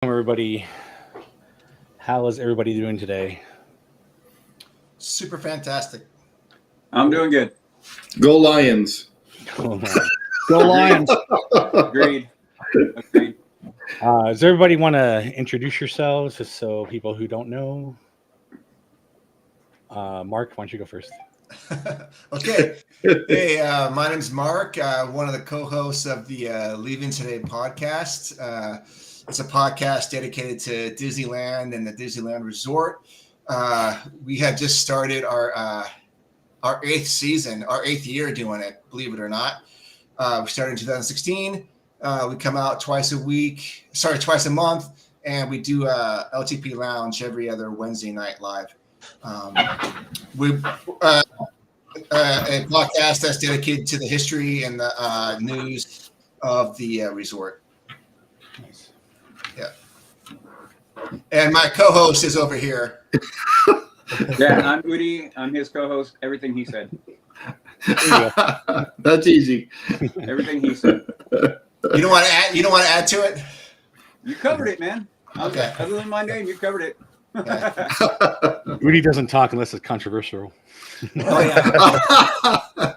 Everybody. How is everybody doing today? Super fantastic. I'm doing good. Go Lions. Go Lions. Agreed. Does everybody want to introduce yourselves just so people who don't know? Mark, why don't you go first? Okay. Hey, my name's Mark, one of the co-hosts of the Leaving Today podcast. It's a podcast dedicated to Disneyland and the Disneyland Resort. We have just started our eighth season, our 8th year doing it, believe it or not. We started in 2016. We come out twice a month, and we do LTP Lounge every other Wednesday night live. We a podcast that's dedicated to the history and the news of the resort. Nice. Yeah. And my co-host is over here. Yeah, I'm Udi. I'm his co-host. Everything he said. That's easy. Everything he said. You don't want to add? You don't want to add to it? You covered it, man. Okay. Other than my name, you covered it. Rudy doesn't talk unless it's controversial. Oh yeah.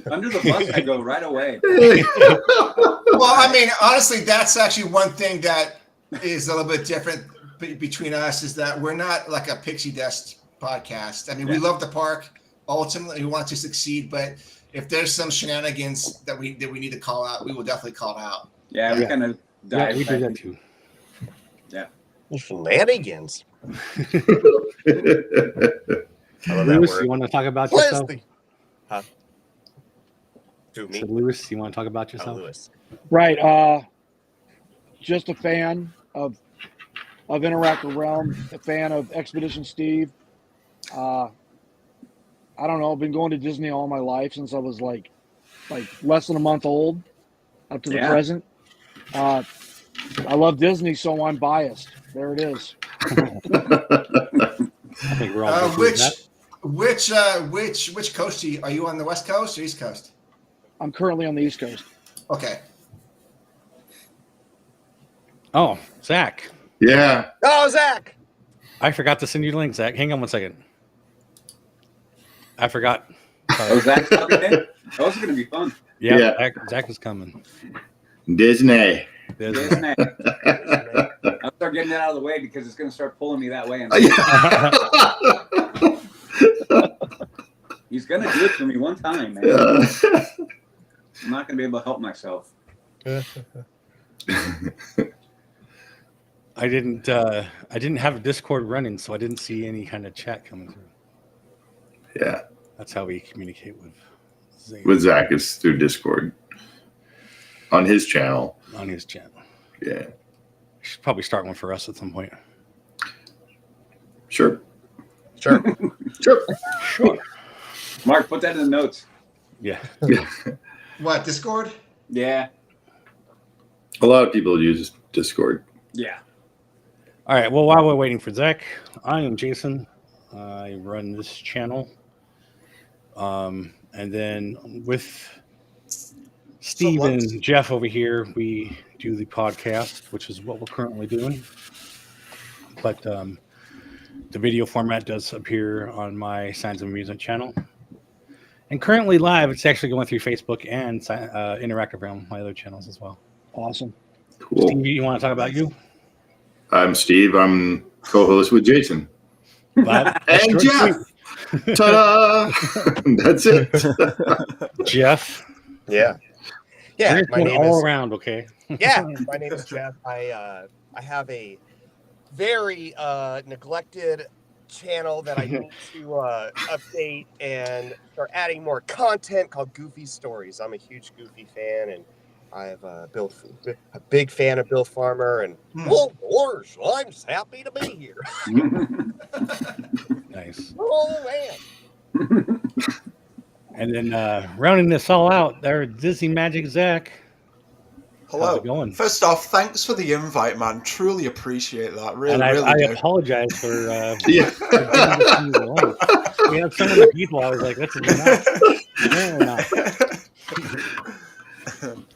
Under the bus, I go right away. Well, I mean, honestly, that's actually one thing that is a little bit different between us is that we're not like a pixie dust podcast. I mean, we love the park. Ultimately, we want to succeed, but if there's some shenanigans that we need to call out, we will definitely call it out. Yeah, we kind of dive. Yeah, we do that too. Yeah. Shenanigans. Lewis, you want to talk about yourself? Huh? To me? So, Lewis, you want to talk about Oh, yourself? Lewis. Right. Just a fan of Interactive Realm, a fan of Expedition Steve. I don't know. I've been going to Disney all my life since I was like less than a month old up to the present. I love Disney, so I'm biased. There it is. I think we're all Which coast are you on? The West Coast or East Coast? I'm currently on the East Coast. Okay. Oh, Zach. Yeah. Oh, Zack. I forgot to send you the link, Zach. Hang on one second. I forgot. Oh, Zack's coming in? Oh, this is going to be fun. Yeah. Zach is coming. Disney. Disney. I'll start getting that out of the way because it's going to start pulling me that way. He's going to do it for me one time, man. I'm not going to be able to help myself. I didn't have a Discord running, so I didn't see any kind of chat coming through. Yeah. That's how we communicate with Zane. With Zach, it's through Discord. On his channel. On his channel. Yeah. Should probably start one for us at some point. Sure. Mark, put that in the notes. Yeah. What, Discord? Yeah. A lot of people use Discord. Yeah. All right. Well, while we're waiting for Zach, I am Jason. I run this channel. And then with Steve and Jeff over here, we do the podcast, which is what we're currently doing. But the video format does appear on my Signs of Amusement channel. And currently live, it's actually going through Facebook and Interactive Realm, my other channels as well. Awesome. Cool. Steve, you want to talk about you? I'm Steve. I'm co-host with Jason. And Jeff. Ta-da! That's it. Jeff. Yeah. Yeah. My name all around, okay? Yeah. My name is Jeff. I have a very neglected channel that I need to update and start adding more content called Goofy Stories. I'm a huge Goofy fan, and I've a big fan of Bill Farmer, and oh, gosh, I'm just happy to be here. Nice. Oh man. And then rounding this all out, there, Disney Magic Zach. Hello. How's it going? First off, thanks for the invite, man. Truly appreciate that. Really, and really I do. apologize for Yeah. for giving this to you alone. We have so many people. I was like, let's not. No, we're not.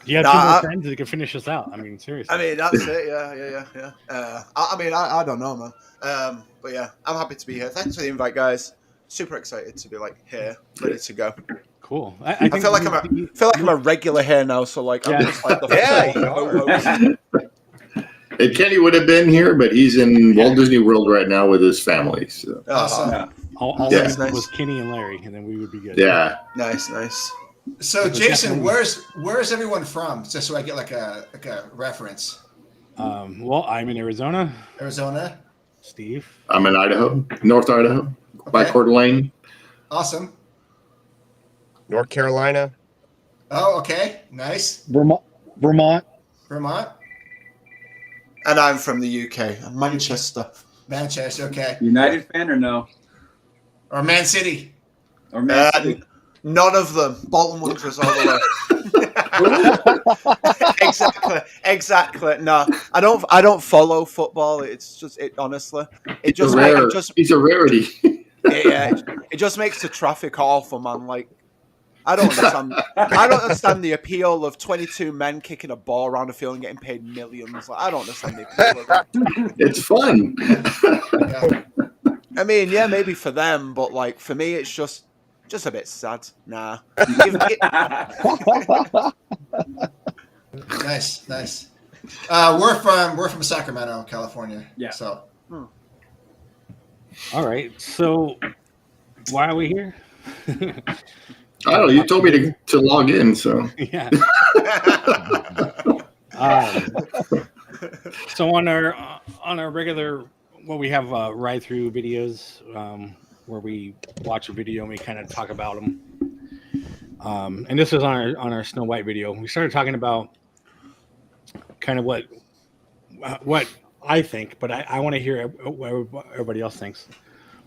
Do you have Nah, two more I- friends that can finish us out? I mean, seriously. I mean, that's it. Yeah. I mean, I don't know, man. But yeah, I'm happy to be here. Thanks for the invite, guys. Super excited to be like here, ready to go. Cool. I feel like I'm a regular here now. So like, I'm Yeah. just like the Yeah, fourth you are. co-host. And Kenny would have been here, but he's in Walt Disney World right now with his family. So Awesome. Yeah. all Yeah. we need Nice. was Kenny and Larry, and then we would be good. yeah, Nice. So Jason, definitely- where's everyone from? Just so I get like a reference. Well, I'm in Arizona. Arizona. Steve. I'm in Idaho, North Idaho, by Okay. Coeur d'Alene. Awesome. North Carolina. Oh, okay. Nice. Vermont. Vermont. And I'm from the UK, Manchester. Manchester. Okay. United fan or no? Or Man City. Or Man City? None of them. Bolton Wanderers all the way. Exactly. No, I don't follow football. It's just honestly, it just He's a rarity. it just makes the traffic awful, man. Like, I don't understand the appeal of 22 men kicking a ball around the field and getting paid millions. Like, I don't understand the appeal of that. It's fun. Yeah. I mean, yeah, maybe for them, but like for me, it's just a bit sad. Nah. Nice. We're from Sacramento, California. Yeah. So All right. So why are we here? I don't know. You told me to log in, so Yeah. So on our regular, we have ride through videos where we watch a video and we kind of talk about them. And this is on our Snow White video. We started talking about kind of what I think, but I want to hear what everybody else thinks.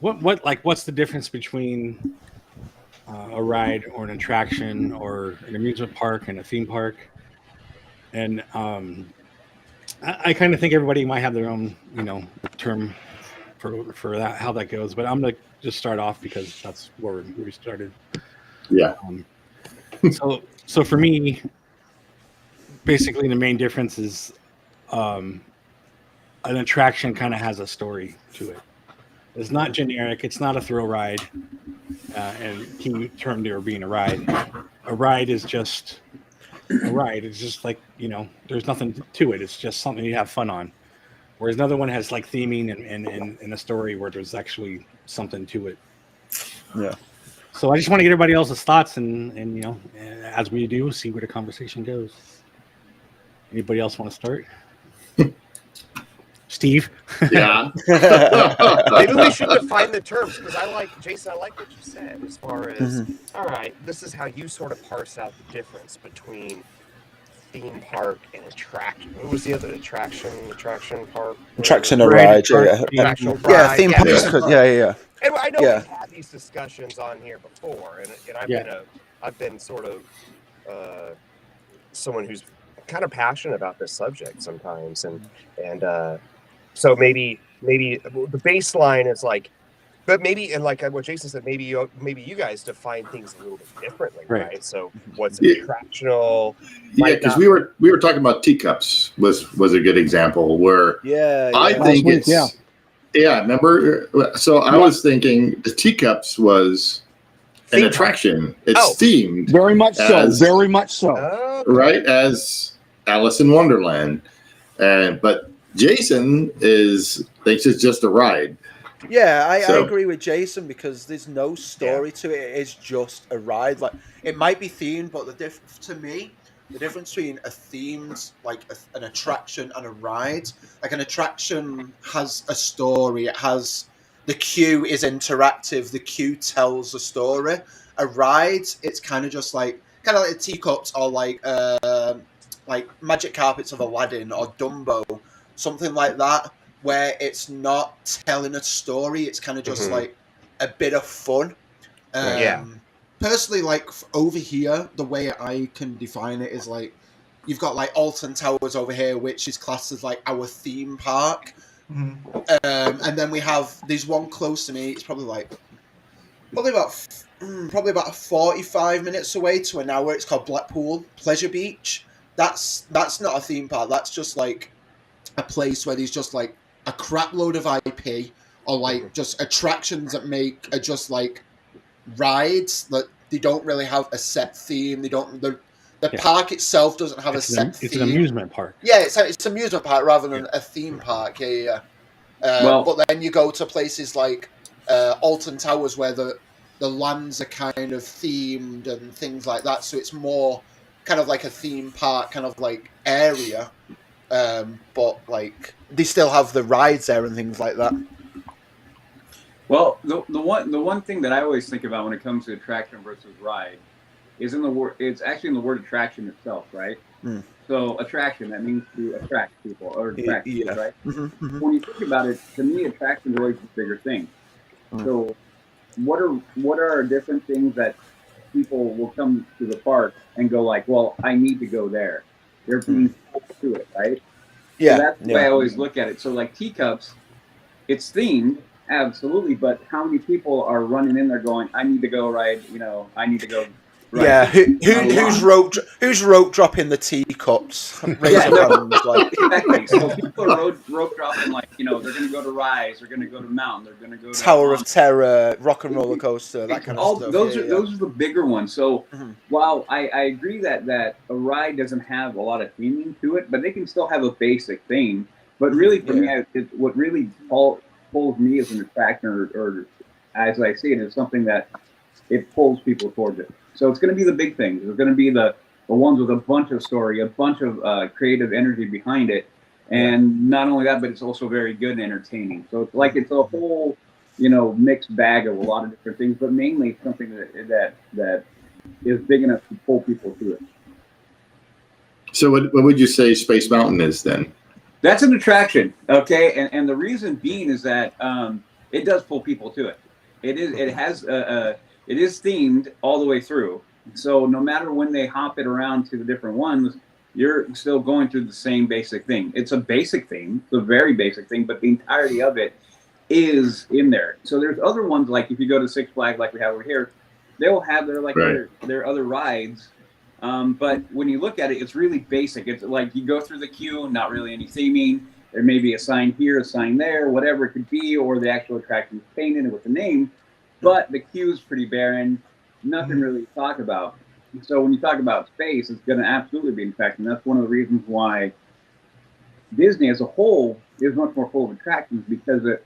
What's the difference between a ride or an attraction or an amusement park and a theme park? And I kind of think everybody might have their own, term for that, how that goes. But I'm gonna just start off because that's where we started. yeah. So for me, basically the main difference is an attraction kind of has a story to it. It's not generic. It's not a thrill ride, and he termed it being a ride. A ride is just a ride. It's just like, there's nothing to it. It's just something you have fun on. Whereas another one has like theming and a story where there's actually something to it. Yeah. So I just want to get everybody else's thoughts and as we do, see where the conversation goes. Anybody else want to start? Steve? Yeah. Maybe we should define the terms because Jason, I like what you said as far as, all right, this is how you sort of parse out the difference between theme park and attraction. What was the other attraction park? Attraction or Ride ride, park, Attraction theme- ride. yeah, theme park. yeah. Yeah. And I know Yeah. we've had these discussions on here before, and I've been sort of someone who's kind of passionate about this subject sometimes, and so maybe the baseline is like, but maybe, and like what Jason said, maybe you guys define things a little bit differently, right? So what's Yeah. attractional? Yeah, because we were talking about teacups was a good example where I think Last week, it's remember? So I was thinking the teacups was an Theme attraction. It's Oh. themed, Very much so. As- Very much so. right, as Alice in Wonderland, but Jason thinks it's just a ride. Yeah, I So- agree with Jason because there's no story to it. It is just a ride. Like, it might be themed, but to me, the difference between a themed, like an attraction and a ride, like an attraction has a story. It has, the queue is interactive. The queue tells a story. A ride, it's kind of like the teacups or like Magic Carpets of Aladdin or Dumbo, something like that, where it's not telling a story. It's kind of just like a bit of fun. Personally, like over here, the way I can define it is like, you've got like Alton Towers over here, which is classed as like our theme park. And then we have, there's one close to me. It's probably about 45 minutes away to an hour. It's called Blackpool Pleasure Beach. that's not a theme park. That's just like a place where there's just like a crap load of IP, or like just attractions that are just like rides that they don't really have a set theme. They don't. The park itself doesn't have a set theme. It's an amusement park. Yeah, it's an amusement park rather than a theme park. Yeah. But then you go to places like Alton Towers where the lands are kind of themed and things like that. So it's more kind of like a theme park kind of like area. But like they still have the rides there and things like that. Well, the one thing that I always think about when it comes to attraction versus ride is in the word. It's actually in the word attraction itself, right? Mm. So attraction, that means to attract people or attract people, right? Mm-hmm. When you think about it, to me, attraction is always a bigger thing. Mm. So what are different things that people will come to the park and go like, well, I need to go there. They're being forced to it, right? Yeah. So that's the way I always look at it. So like teacups, it's themed. Absolutely, but how many people are running in there going, I need to go ride, I need to go ride. Yeah, who's rope dropping the teacups? Exactly. So people are rope dropping, like, they're going to go to Rise, they're going to go to Mountain, they're going to go to Tower of Terror, Rock and Roller Coaster, that kind of stuff. Those are the bigger ones. So while I agree that a ride doesn't have a lot of theming to it, but they can still have a basic theme. But really, for me, what really pulls me as an attraction, or as I see it, is something that it pulls people towards it. So it's going to be the big things. It's going to be the ones with a bunch of story, a bunch of creative energy behind it, and not only that, but it's also very good and entertaining. So it's like it's a whole, mixed bag of a lot of different things, but mainly it's something that is big enough to pull people to it. So what would you say Space Mountain is then? That's an attraction, okay, and the reason being is that it does pull people to it. It is themed all the way through. So no matter when they hop it around to the different ones, you're still going through the same basic thing. It's a basic thing, it's a very basic thing, but the entirety of it is in there. So there's other ones, like if you go to Six Flags, like we have over here, they will have their other rides. But when you look at it, it's really basic. It's like you go through the queue, not really any theming. There may be a sign here, a sign there, whatever it could be, or the actual attraction is painted with the name. But the queue is pretty barren, nothing really to talk about. So when you talk about space, it's going to absolutely be an attraction. That's one of the reasons why Disney as a whole is much more full of attractions, because it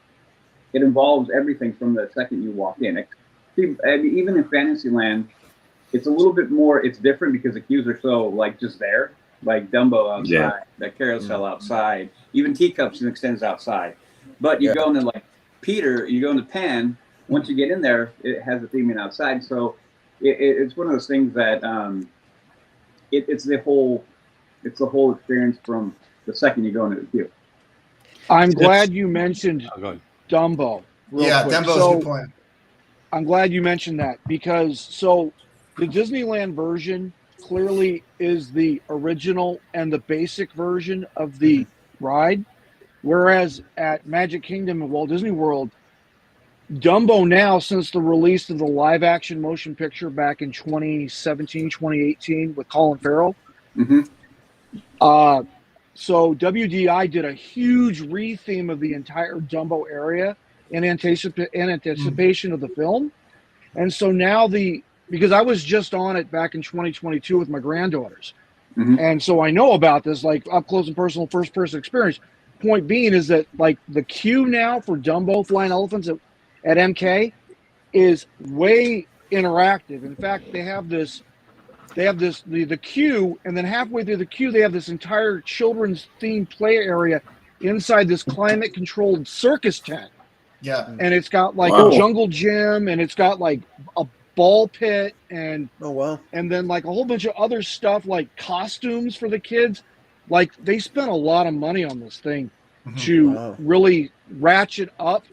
involves everything from the second you walk in. Even in Fantasyland, it's a little bit more, it's different because the queues are so just there, like Dumbo outside, the carousel outside, even Teacups extends outside. But you go into Peter, you go into Pan, once you get in there, it has the theming outside. So it's one of those things that it's the whole experience from the second you go into the queue. I'm glad you mentioned Dumbo. Dumbo's a good point. I'm glad you mentioned that, because the Disneyland version clearly is the original and the basic version of the ride, whereas at Magic Kingdom and Walt Disney World, Dumbo now, since the release of the live-action motion picture back in 2017, 2018 with Colin Farrell, so WDI did a huge re-theme of the entire Dumbo area in anticipation of the film. And so now because I was just on it back in 2022 with my granddaughters. And so I know about this, up close and personal first-person experience. Point being is that the queue now for Dumbo Flying Elephants at MK is way interactive. In fact, they have the queue, and then halfway through the queue, they have this entire children's themed play area inside this climate controlled circus tent. Yeah. And it's got a jungle gym, and it's got a ball pit, and and then a whole bunch of other stuff, like costumes for the kids. They spent a lot of money on this thing to really ratchet up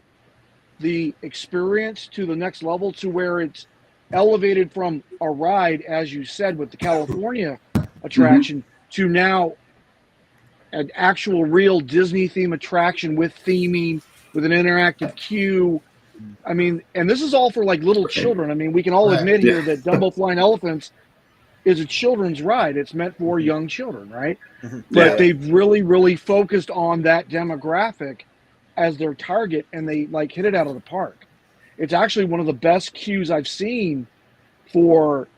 the experience to the next level, to where it's elevated from a ride, as you said, with the California attraction, to now an actual real Disney theme attraction with theming, with an interactive queue. I mean, and this is all for little children. I mean, we can all admit here that Dumbo Flying Elephants is a children's ride. It's meant for young children, right? Mhm. But Yeah. they've really focused on that demographic as their target, and they like hit it out of the park. It's actually one of the best queues I've seen for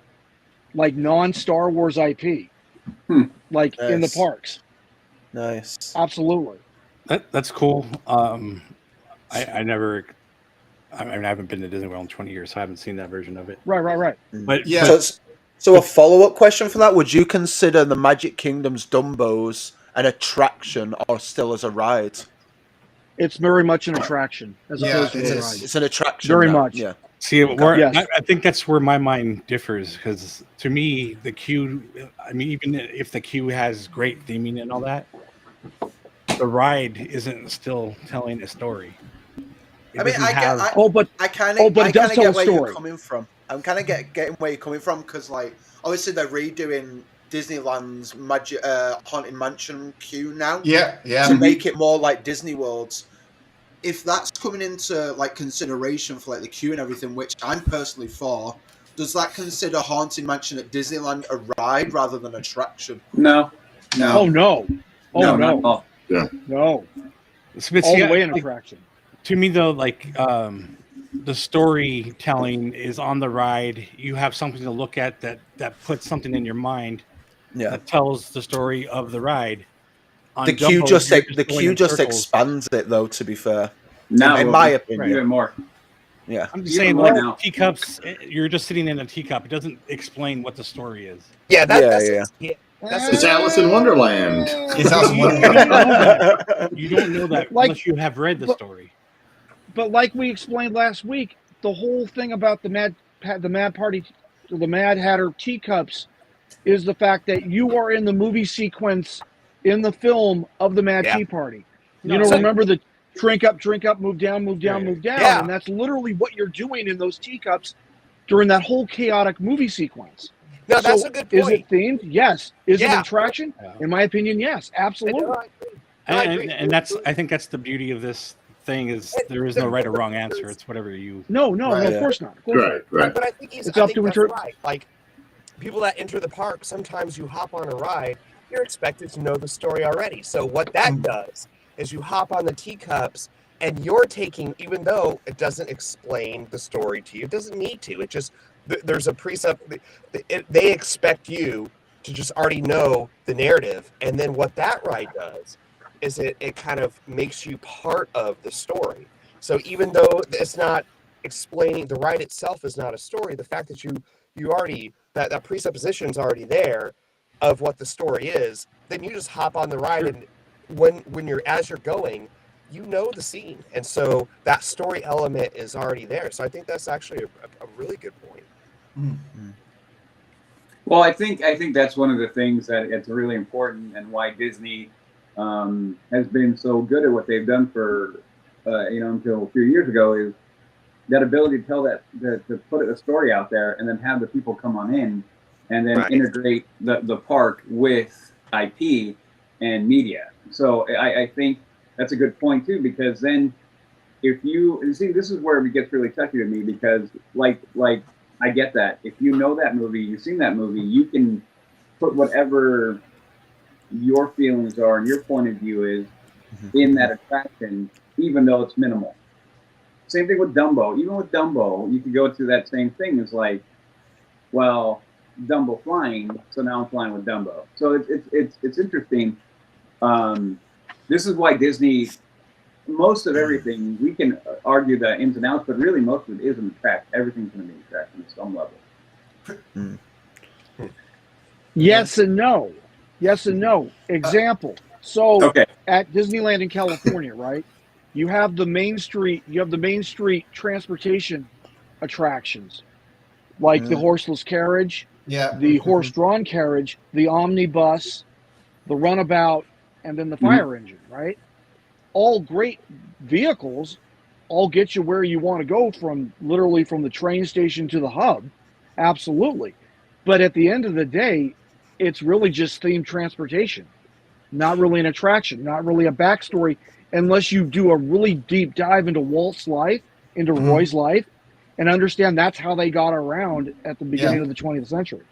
like non-Star Wars IP, like in the Nice. parks. Nice. Absolutely. That's cool. I haven't been to Disney World in 20 years, so I haven't seen that version of it. Right. But Yeah. So a follow-up question for that: would you consider the Magic Kingdom's Dumbos an attraction or still as a ride? It's very much an attraction as Yeah, opposed to it a is. ride. It's an attraction. Very now. much. Yeah. see, Yes. I think that's where my mind differs, because to me, the queue, I mean, even if the queue has great theming and all that, the ride isn't still telling a story. It I mean, doesn't I have- get. Oh, but I kind Oh, of, but I it does kind of tell get a where you're story. coming from. I'm kind of getting where you're coming from because, like, obviously they're redoing Disneyland's Magic Haunted Mansion queue now Yeah. to make it more like Disney World's. If that's coming into like consideration for like the queue and everything, which I'm personally for, does that consider Haunted Mansion at Disneyland a ride rather than attraction? No, oh no. Oh no, no. not at all. No. But All see, the way an like, attraction. to me though, like the storytelling is on the ride. You have something to look at that puts something in your mind Yeah. that tells the story of the ride. On The queue Dumbo, just you're the going queue in just circles. expands it though. To be fair, Now, in my opinion, even more. yeah. I'm just Even saying, more like now. teacups, you're just sitting in a teacup. It doesn't explain what the story is. Yeah, that's It's Alice in Wonderland. It's Alice in You don't Wonderland. know that. You don't know that Like- unless you have read the but- story. But like we explained last week, the whole thing about the Mad Hatter teacups is the fact that you are in the movie sequence in the film of the Mad Yeah. Tea Party. No, You know, so- remember the drink up, move down, Right. move down, Yeah. and that's literally what you're doing in those teacups during that whole chaotic movie sequence. No, that's So, a good Is point. it themed? Yes. Is it Yeah. an attraction? Yeah. In my opinion, yes, absolutely. No, I agree. No, I agree. And I think that's the beauty of this thing is there is no right or wrong answer. It's whatever you. No, Right. of course not. Of course not. Right. But I think It's I up think to that's inter- right. Like people that enter the park, sometimes you hop on a ride, you're expected to know the story already. So what that does is you hop on the teacups and you're taking, even though it doesn't explain the story to you, it doesn't need to. It just there's a precept. They expect you to just already know the narrative, and then what that ride does is it kind of makes you part of the story. So even though it's not explaining, the ride itself is not a story, the fact that you already that presupposition is already there of what the story is, then you just hop on the ride, and when you're as you're going, you know the scene, and so that story element is already there. So I think that's actually a really good point. Well, I think that's one of the things that it's really important, and why Disney has been so good at what they've done for until a few years ago, is that ability to tell that to put a story out there and then have the people come on in and then Right. integrate the park with IP and media. So I think that's a good point too, because then if you see, this is where it gets really touchy to me, because like I get that if you know that movie, you've seen that movie, you can put whatever your feelings are and your point of view is in that attraction, even though it's minimal. Same thing with Dumbo. Even with Dumbo, you could go through that same thing. It's like, well, Dumbo flying, so now I'm flying with Dumbo. So it's interesting. This is why Disney, most of everything, we can argue the ins and outs, but really most of it is an attraction. Everything's going to be an attraction at some level. Yes and no. Yes and no. Example. So Okay. at Disneyland in California, right? You have the Main Street transportation attractions, like the horseless carriage, Yeah. the horse-drawn carriage, the omnibus, the runabout, and then the fire engine, right? All great vehicles, all get you where you want to go from literally from the train station to the hub. Absolutely. But at the end of the day, it's really just themed transportation, not really an attraction, not really a backstory, unless you do a really deep dive into Walt's life, into Roy's life, and understand that's how they got around at the beginning of the 20th century.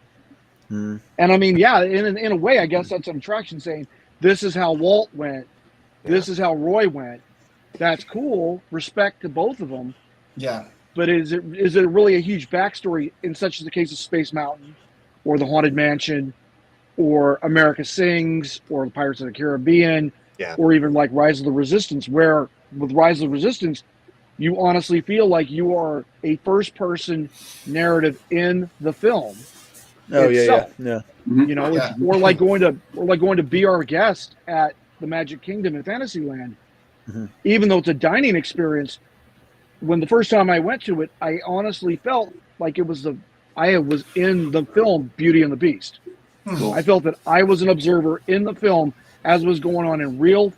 And I mean, yeah, in a way, I guess that's an attraction saying, this is how Walt went. This is how Roy went. That's cool. Respect to both of them. Yeah. But is it really a huge backstory in such as the case of Space Mountain or the Haunted Mansion or America Sings or the Pirates of the Caribbean or even like Rise of the Resistance, where with Rise of the Resistance, you honestly feel like you are a first-person narrative in the film itself. Yeah. You know, or like going to be our guest at the Magic Kingdom in Fantasyland. Even though it's a dining experience, when the first time I went to it, I honestly felt like I was in the film Beauty and the Beast. I felt that I was an observer in the film as was going on in real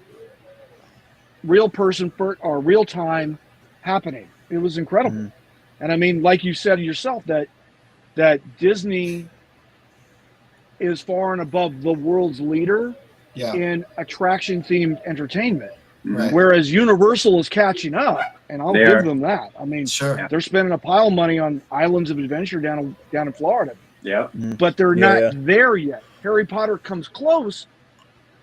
person or real time happening. It was incredible. And I mean, like you said yourself, that Disney is far and above the world's leader in attraction themed entertainment. Right. Whereas Universal is catching up, and I'll give them that. I mean, they're spending a pile of money on Islands of Adventure down in Florida. Yeah. But they're not there yet. Harry Potter comes close,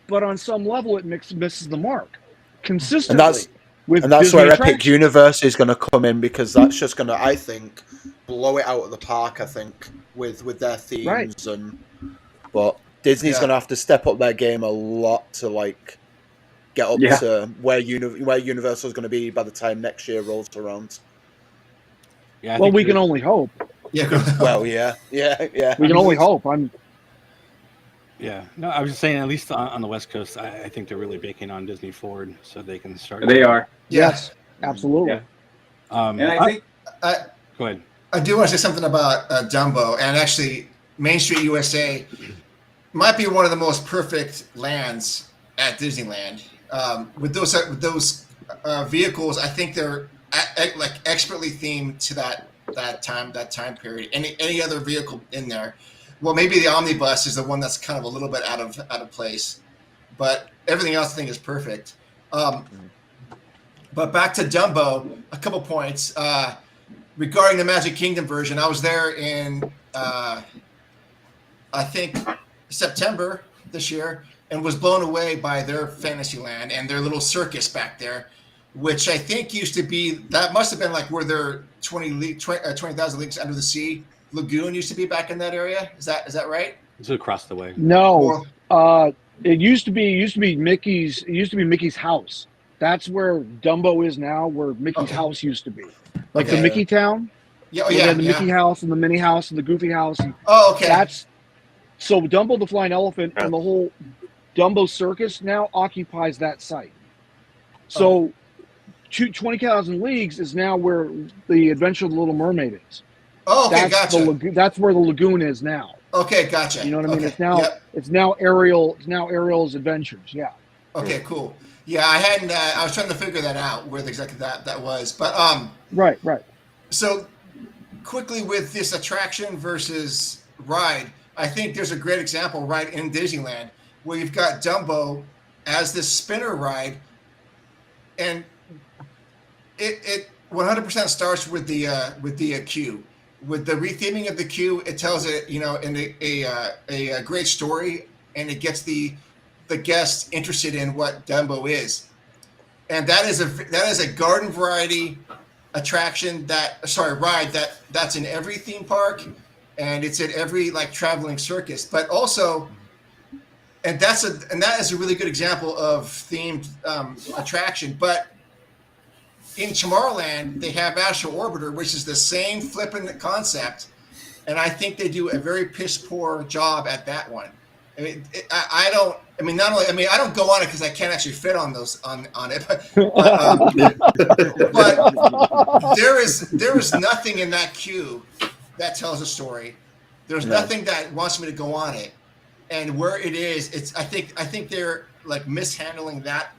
but on some level it misses the mark consistently. And that's where Epic Universe is going to come in, because that's just going to, I think, blow it out of the park, I think, with their themes. But Disney's going to have to step up their game a lot to, like, get up to where Universal is going to be by the time next year rolls around. Yeah, well, we can only hope. Well, yeah. We can only hope. Yeah, no, I was just saying, at least on the West Coast, I think they're really baking on Disney forward so they can start. They are. Yes, absolutely. Yeah. And I think. Go ahead. I do want to say something about Dumbo, and actually, Main Street USA might be one of the most perfect lands at Disneyland. With those vehicles, I think they're like expertly themed to that time period. Any other vehicle in there? Well, maybe the omnibus is the one that's kind of a little bit out of place, but everything else I think is perfect. But back to Dumbo, a couple points regarding the Magic Kingdom version. I was there in I think September this year, and was blown away by their Fantasyland and their little circus back there, which I think used to be, that must have been like where their 20,000 Leagues Under the Sea lagoon used to be back in that area. Is that right? It's across the way. No, it used to be Mickey's house. That's where Dumbo is now, where Mickey's house used to be, like the Mickey Town. The Mickey house and the Minnie house and the Goofy house. And so Dumbo the Flying Elephant and the whole Dumbo Circus now occupies that site. So 20,000 Leagues is now where the Adventure of the Little Mermaid is. Oh, okay, gotcha. That's where the lagoon is now. Okay, gotcha. You know what I mean? It's now Ariel's Adventures. Yeah. Okay, cool. Yeah, I hadn't. I was trying to figure that out, where exactly that was. But right. So quickly with this attraction versus ride, I think there's a great example right in Disneyland where you've got Dumbo as this spinner ride, and it 100% starts with the queue. With the retheming of the queue, it tells it, in a great story, and it gets the guests interested in what Dumbo is, and that is a garden variety attraction ride that's in every theme park, and it's at every like traveling circus, but also, and that is a really good example of themed attraction, but. In Tomorrowland, they have Astro Orbiter, which is the same flipping concept, and I think they do a very piss poor job at that one. I mean, I don't go on it because I can't actually fit on it, but there is nothing in that queue that tells a story. There's nothing that wants me to go on it, and where it is, I think they're like mishandling that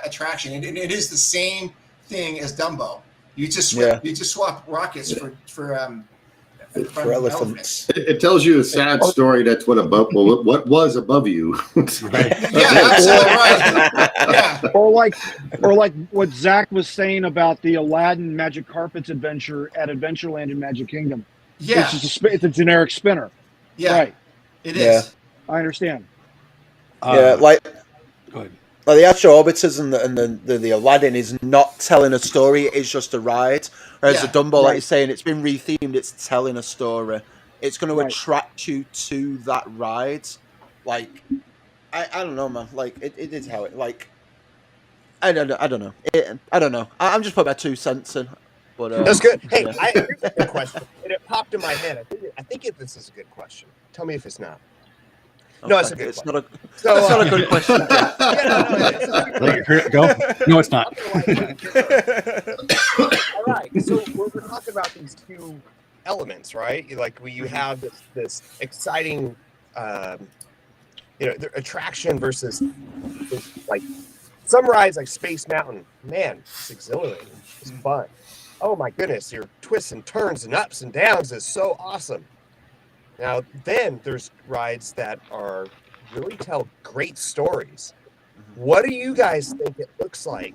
attraction, and it is the same thing as Dumbo. You just swap rockets for elephants. It tells you a sad story. That's what was above you. Right. Yeah, absolutely right. Yeah. Or like what Zack was saying about the Aladdin Magic Carpets adventure at Adventureland in Magic Kingdom. Yeah. It's a generic spinner. Yeah. Right. It Yeah. is. I understand. Like Go ahead. the Astro Orbiters and the Aladdin is not telling a story; it's just a ride. Whereas the Yeah. Dumbo, like Right. you're saying, it's been rethemed; it's telling a story. It's going to Right. attract you to that ride. Like I don't know, man. Like it is how it like. I don't know. I don't know. I don't know. I'm just putting my 2 cents in. But That's good. Hey, yeah. here's a good question, and it popped in my head. I think this is a good question. Tell me if it's not. No, it's a good question. not a. So, It's not a good question. Jeff. yeah, it is. Let it go. No, it's not. All right. So we're talking about these 2 elements, right? Like you have this exciting, the attraction versus like some rides like Space Mountain. Man, it's exhilarating. It's fun. Oh my goodness, your twists and turns and ups and downs is so awesome. Now, then there's rides that are really tell great stories. What do you guys think it looks like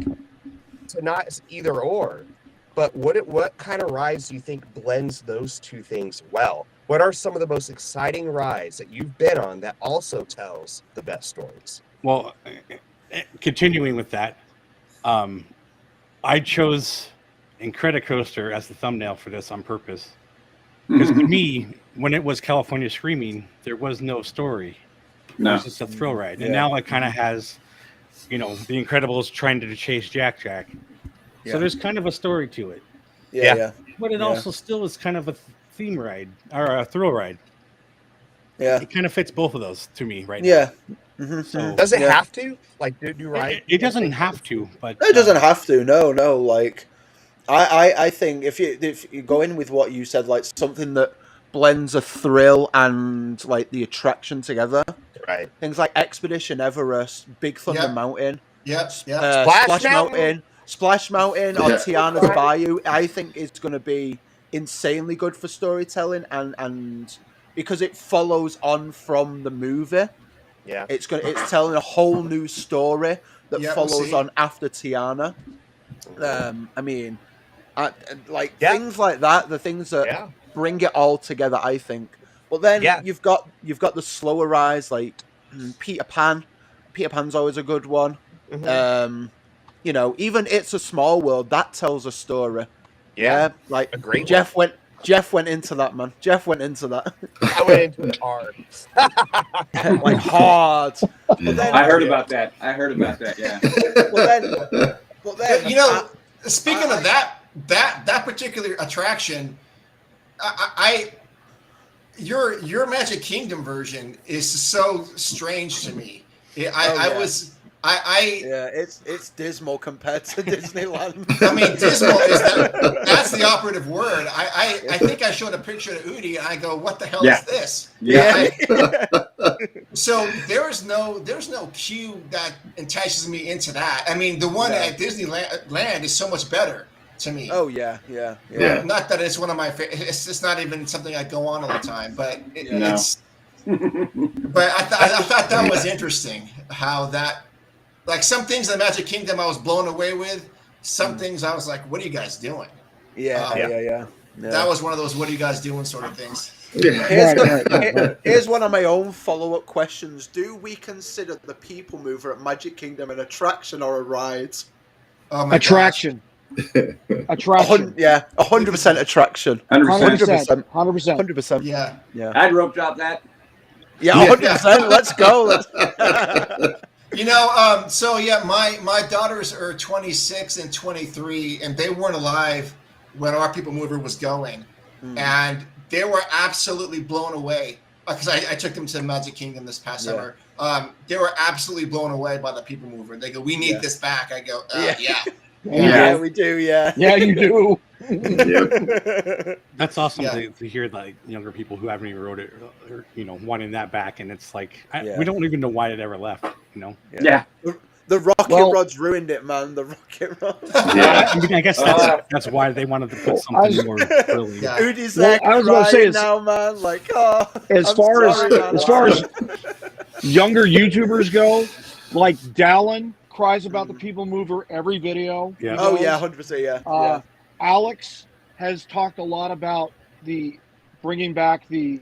to not either or, but what kind of rides do you think blends those 2 things well? What are some of the most exciting rides that you've been on that also tells the best stories? Well, continuing with that, I chose Incredicoaster as the thumbnail for this on purpose. Because to me, when it was California Screaming, there was no story. It was just a thrill ride. And now it kind of has, the Incredibles trying to chase Jack. So there's kind of a story to it. Yeah. But it also still is kind of a theme ride or a thrill ride. Yeah. It kind of fits both of those to me right Yeah. now. Mm-hmm. So Does it have to? Like, do ride? it doesn't have to, but It doesn't have to. No. Like, I think if you go in with what you said, like something that blends a thrill and like the attraction together, Right. things like Expedition Everest, Big Thunder Mountain, Yep. Splash Mountain, or Yeah. Tiana's Bayou, I think is going to be insanely good for storytelling and because it follows on from the movie. Yeah. It's telling a whole new story that Yeah, follows we'll see. on after Tiana. I mean, like Yeah. things like that, the things that bring it all together, I think. But then you've got the slower rides like Peter Pan. Peter Pan's always a good one. Mm-hmm. Even It's a Small World, that tells a story. Yeah. Like A great Jeff went into that, man. Jeff went into that. I went into it hard. Like hard. But then, I heard about that. Yeah. But then, speaking of that particular attraction, your Magic Kingdom version is so strange to me. it's dismal compared to Disneyland. I mean, dismal that's the operative word. I think I showed a picture to Udi and I go, what the hell is this? Yeah. So there's no queue that entices me into that. I mean, the one at Disneyland is so much better to me. Oh yeah. Not that it's one of my favorite. It's just not even something I go on all the time, but it's. But I thought that was interesting how that, like some things in the Magic Kingdom I was blown away with. Some things I was like, "What are you guys doing?" Yeah. That was one of those "What are you guys doing?" sort of things. Here's one of my own follow-up questions. Do we consider the People Mover at Magic Kingdom an attraction or a ride? Oh my Attraction. Attraction. 100% attraction. 100%. 100%. Yeah. I'd rope drop that. Yeah, 100%. Let's go. My daughters are 26 and 23, and they weren't alive when our People Mover was going, and they were absolutely blown away because I took them to Magic Kingdom this past summer. They were absolutely blown away by the People Mover. They go, "We need this back." I go, Yeah, we do. Yeah, you do. That's awesome to hear like younger people who haven't even rode it, or, wanting that back, and it's like we don't even know why it ever left. Yeah. The rocket rods ruined it, man. The rocket rods. I mean, I guess that's why they wanted to put something more thrilling. Udi's like I was going to say now, man. Like, as far as younger YouTubers go, like Dallin cries about the People Mover every video. Yeah. Oh yeah, 100%. Yeah. Alex has talked a lot about the bringing back the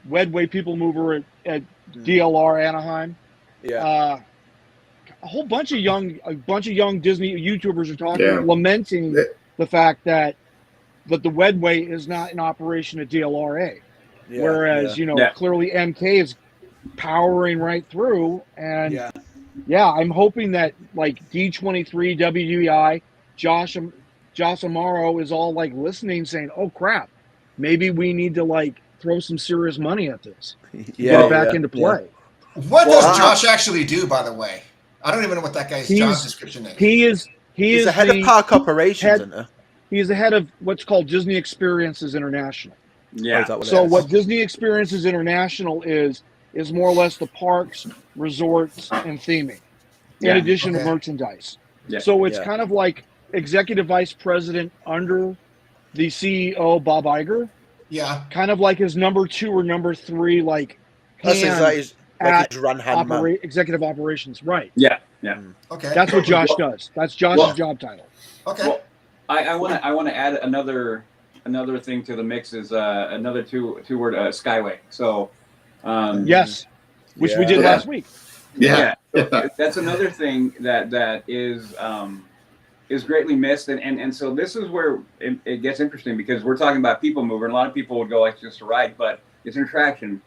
Wedway people mover at DLR Anaheim. Yeah. A whole bunch of young Disney YouTubers are talking, lamenting the fact that the Wedway is not in operation at DLRA, whereas clearly MK is powering right through. And I'm hoping that like D23 WEI, Josh Amaro is all like listening, saying, "Oh crap, maybe we need to like throw some serious money at this, get it back into play." What does Josh actually do, by the way? I don't even know what that guy's job description is. He's the head of park operations, isn't he? He's the head of what's called Disney Experiences International. Yeah. What Disney Experiences International is more or less the parks, resorts, and theming, in addition to merchandise. Yeah. So it's kind of like executive vice president under the CEO, Bob Iger. Yeah. Kind of like his number 2 or number 3, like his run hand executive operations. Right. Yeah. Yeah. Okay. That's what Josh does. That's Josh's job title. Okay. Well, I want to add another thing to the mix is another two word Skyway. So yes, which we did last week. Yeah. So that's another thing that is greatly missed, and so this is where it gets interesting because we're talking about people mover, and a lot of people would go like just a ride, but it's an attraction.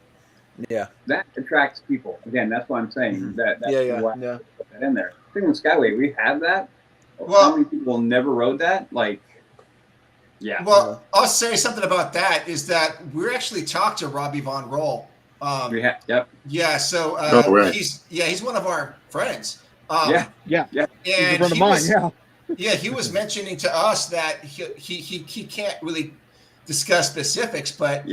Yeah, that attracts people. Again, that's why I'm saying that's why I put that in there. I think with Skyway we have that. Well, how many people never rode that? Like, yeah. Well, I'll say something about that is that we actually talked to Robbie Von Roll. Yep. Yeah. So he's one of our friends. And he's a friend of mine. He was mentioning to us that he can't really discuss specifics, but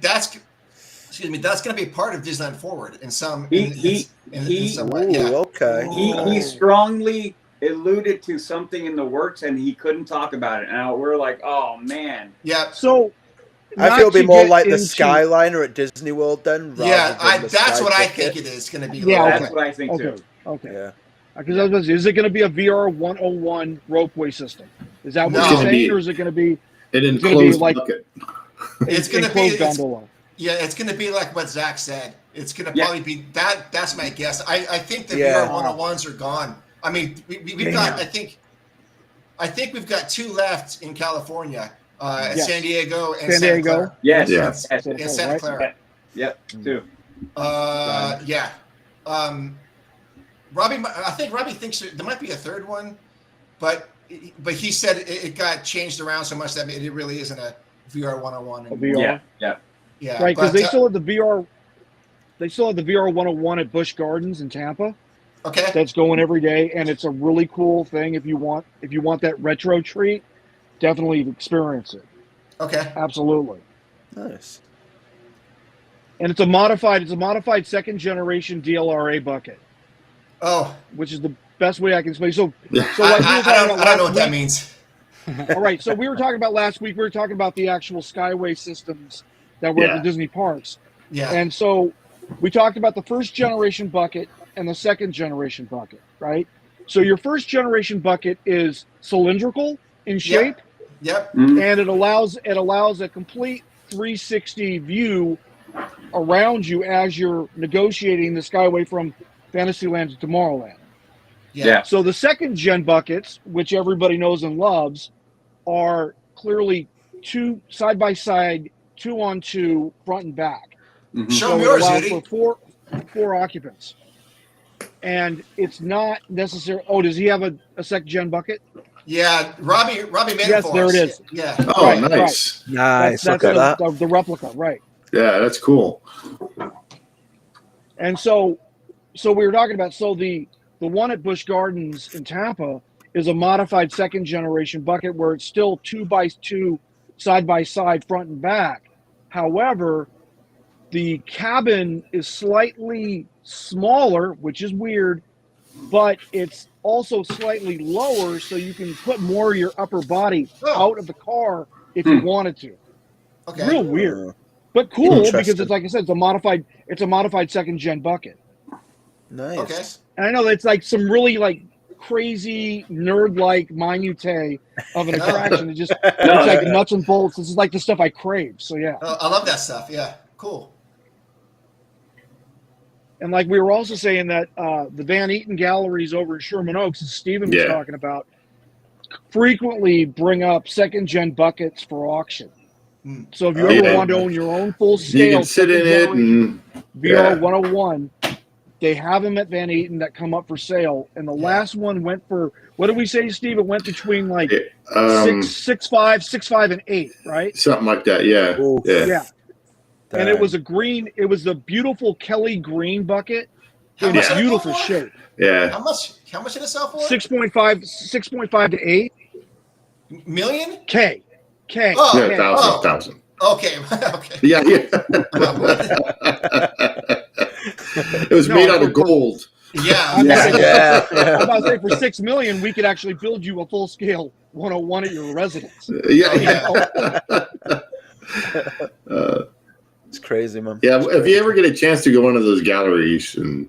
that's going to be part of Disneyland Forward in some way. Yeah. Okay. He strongly alluded to something in the works, and he couldn't talk about it. And we're like, oh man. Yeah. So I feel it'll be more like the Skyliner at Disney World then. That's what I think it is going to be. That's what I think too. Okay. Yeah. Because is it going to be a VR 101 ropeway system? Is that what you're saying, or is it going to be? It's going to be like it's going to be gondola. Yeah, it's going to be like what Zack said. It's going to probably be that. That's my guess. I think the VR 101s are gone. I mean, we've got. I think we've got 2 left in California, San Diego and Santa Clara. Yes. And Santa Clara. Yep. 2. Robbie, I think Robbie thinks there might be a 3rd one, but he said it got changed around so much that it really isn't a VR 101 anymore. Yeah. Right, because they still have the VR. They still have the VR 101 at Busch Gardens in Tampa. Okay. That's going every day, and it's a really cool thing. If you want that retro treat, definitely experience it. Okay. Absolutely. Nice. And it's a modified 2nd generation DLRA bucket. Oh. Which is the best way I can explain. So I don't know what that means. All right. So we were talking about last week. We were talking about the actual Skyway systems that were at the Disney parks. Yeah. And so we talked about the 1st generation bucket and the 2nd generation bucket, right? So your 1st generation bucket is cylindrical in shape. Yep. And it allows a complete 360 view around you as you're negotiating the Skyway from Fantasyland to Tomorrowland. Yeah. So the 2nd gen buckets, which everybody knows and loves, are clearly 2 side by side, 2-on-2, front and back. Mm-hmm. Show them yours, Judy. For 4 occupants. And it's not necessary. Oh, does he have a 2nd gen bucket? Yeah, Robbie made it for there us. it is. Yeah. Oh, right, nice. Right. Nice. That's the replica, right? Yeah, that's cool. And so we were talking about the one at Busch Gardens in Tampa is a modified 2nd generation bucket where it's still 2x2 side by side, front and back. However, the cabin is slightly smaller, which is weird, but it's also slightly lower, so you can put more of your upper body out of the car if you wanted to. Okay. Real weird, but cool because it's like I said, it's a modified 2nd gen bucket. Nice. Okay. And I know that's like some really like crazy nerd-like minutiae of an No. attraction. It's No, like nuts and bolts. This is like the stuff I crave. So yeah. I love that stuff. Yeah, cool. And like we were also saying that the Van Eaton galleries over in Sherman Oaks, as Stephen was talking about, frequently bring up second-gen buckets for auction. So if you ever want to own your own full-scale, you can sit in it and VR 101, they have them at Van Eaton that come up for sale. And the last one went for, what did we say, Steve? It went between like 6.5 and 8, right? Something like that. Yeah. Ooh. Yeah. And it was a green. It was a beautiful Kelly green bucket in beautiful shape. Yeah. How much did it sell for? 6.5 to 8 million. K. Oh, yeah, thousand. Okay. Okay. Yeah. It was made out of gold. Yeah. I'm about to say for $6 million, we could actually build you a full scale 101 at your residence. Yeah. It's crazy, man. Yeah. If you ever get a chance to go one of those galleries and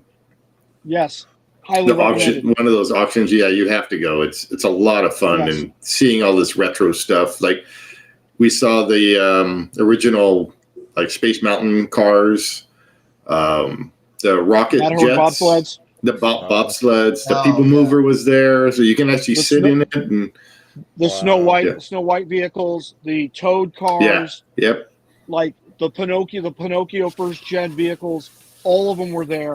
yes, highly recommended. one of those auctions, you have to go. It's a lot of fun and seeing all this retro stuff. Like we saw the original like Space Mountain cars, the rocket jets, bobsleds. the bobsleds. The People Mover was there, so you can actually sit in it. And the Snow White vehicles, the Toad cars. Yeah. Yep. Like the Pinocchio first gen vehicles, all of them were there.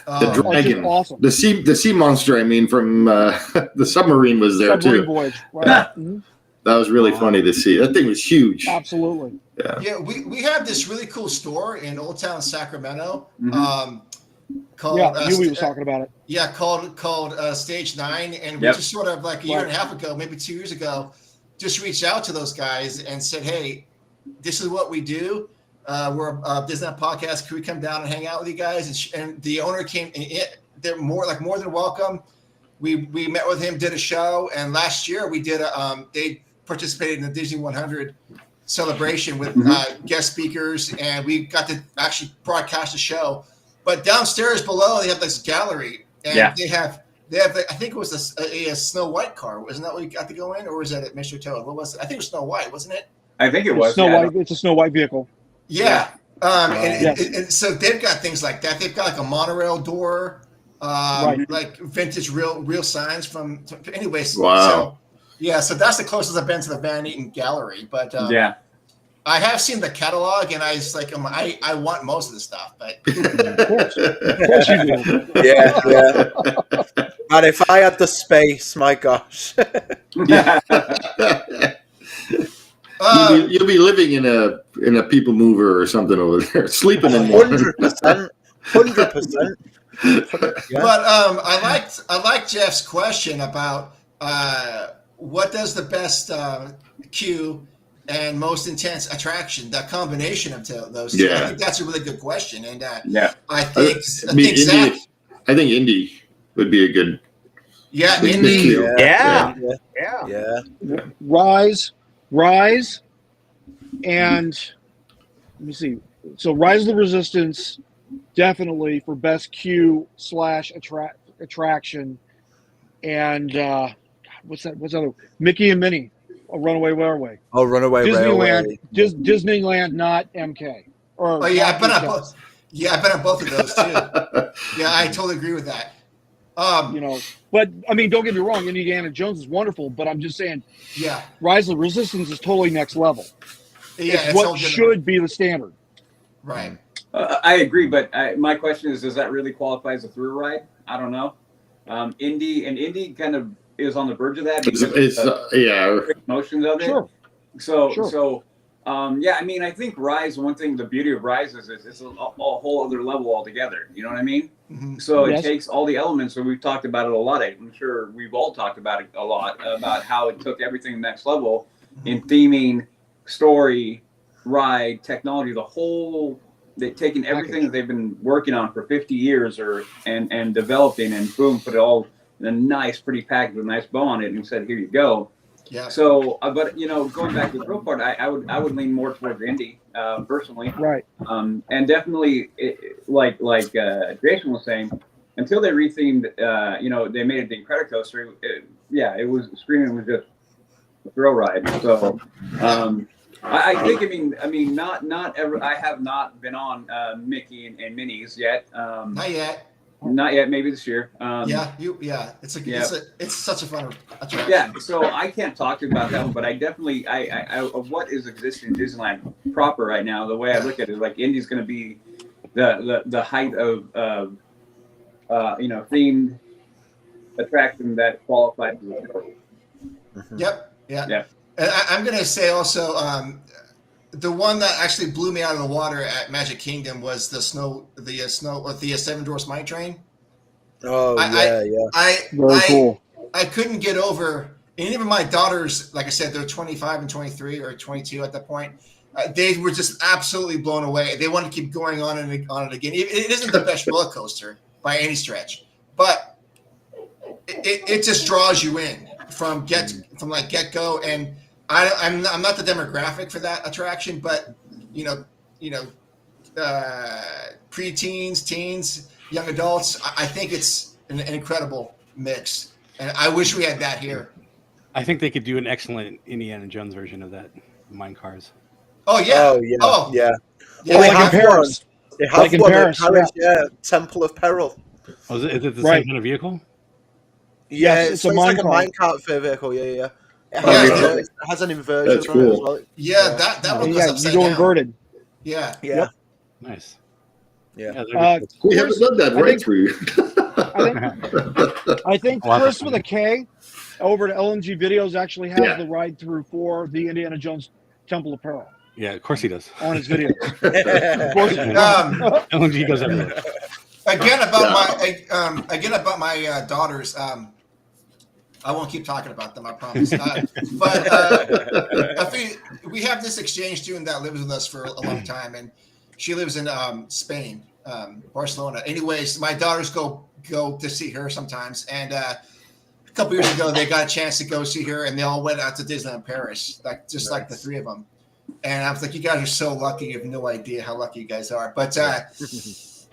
The dragon, awesome. The sea monster. I mean, from the submarine was there Submarine too. Voyage, right? Yeah. That was really funny to see. That thing was huge. Absolutely. Yeah. We have this really cool store in Old Town Sacramento. Called Huey was talking about it. Yeah, called Stage 9, and we just sort of like a year and a half ago, maybe 2 years ago, just reached out to those guys and said, "Hey, this is what we do. We're a Disneyland podcast. Can we come down and hang out with you guys?" And the owner came. They're more than welcome. We met with him, did a show, and last year we did they participated in the Disney 100 celebration with guest speakers, and we got to actually broadcast the show. But downstairs below, they have this gallery, and they have. I think it was a Snow White car. Wasn't that what we got to go in, or was that at Mr. Toad? What was it? I think it was Snow White, wasn't it? I think it was Snow White. It's a Snow White vehicle. Yeah. And so they've got things like that. They've got like a monorail door, like vintage real signs from. Anyways, wow. So that's the closest I've been to the Van Eaton gallery. But I have seen the catalog, and I was like, I want most of the stuff, but of course you do. Yeah. And if I had the space, my gosh. You'll be living in a People Mover or something over there, sleeping in one. 100%. But I liked Jeff's question about what does the best queue and most intense attraction, that combination of those two. I think that's a really good question, and I think Zack. I think Indy would be a good. Yeah, Indy. Yeah. Rise, and let me see. So Rise of the Resistance, definitely for best queue / attraction, and what's other? Mickey and Minnie, a Runaway Railway. Oh, Runaway Railway. Disneyland, not MK. I've been on both. Yeah, I've been on both of those too. Yeah, I totally agree with that. But I mean, don't get me wrong, Indiana Jones is wonderful, but I'm just saying, Rise of the Resistance is totally next level. Yeah, it's what should be the standard. Right. I agree, but my question is, does that really qualify as a thrill ride? I don't know. Indy kind of is on the verge of that because quick motions of it. Sure. So I mean, I think Rise. One thing, the beauty of Rise is it's a whole other level altogether. You know what I mean? Mm-hmm. So it takes all the elements, and we've talked about it a lot. I'm sure we've all talked about it a lot about how it took everything next level in theming, story, ride, technology, they've taken everything that they've been working on for 50 years and developing, and boom, put it all in a nice, pretty package with a nice bow on it, and said, "Here you go." Yeah. So, but going back to the real part, I would lean more towards Indy personally. Right. And definitely, like Jason was saying, until they rethemed, they made it the Incredicoaster. It was Screaming was just a thrill ride. So I think not ever. I have not been on Mickey and Minnie's yet. Not yet. Not yet. Maybe this year. It's such a fun attraction. Yeah, so I can't talk to you about that one, but I definitely, I of what is existing in Disneyland proper right now, the way I look at it, like Indy's going to be the height of themed attraction that qualifies as a park. Yep. Yeah. And I'm going to say also, the one that actually blew me out of the water at Magic Kingdom was the Seven Dwarfs Mine Train. Oh, Very cool. I couldn't get over, and even my daughters, like I said, they're 25 and 23 or 22 at that point. They were just absolutely blown away. They want to keep going on it again. It isn't the best roller coaster by any stretch, but it just draws you in from get go. And I'm not the demographic for that attraction, but preteens, teens, young adults. I think it's an incredible mix, and I wish we had that here. I think they could do an excellent Indiana Jones version of that, mine cars. Oh yeah. Oh yeah. Yeah, Like in Paris. They have Like in one Paris, in Paris, Temple of Peril. Oh, is it the Right. same kind of vehicle? Yeah, Yes, it's it's a like a minecart. minecart vehicle. Yeah. It Yeah. has an inversion. That's on it as cool. well. Yeah, that one goes Yeah, you upside go down. inverted. Yeah. Yeah. Nice. Yeah. We haven't done that I right think- through. I think Well, Chris with a K over to LNG Videos actually has Yeah. the ride through for the Indiana Jones Temple of Peril Yeah, of course he does. on his video. Of course he does. LNG goes everywhere. Again about my daughters. I won't keep talking about them, I promise. But I think we have this exchange student that lives with us for a long time, and she lives in Spain, Barcelona. Anyways, my daughters go to see her sometimes, and a couple years ago they got a chance to go see her, and they all went out to Disneyland Paris, like the three of them. And I was like, "You guys are so lucky! You have no idea how lucky you guys are." But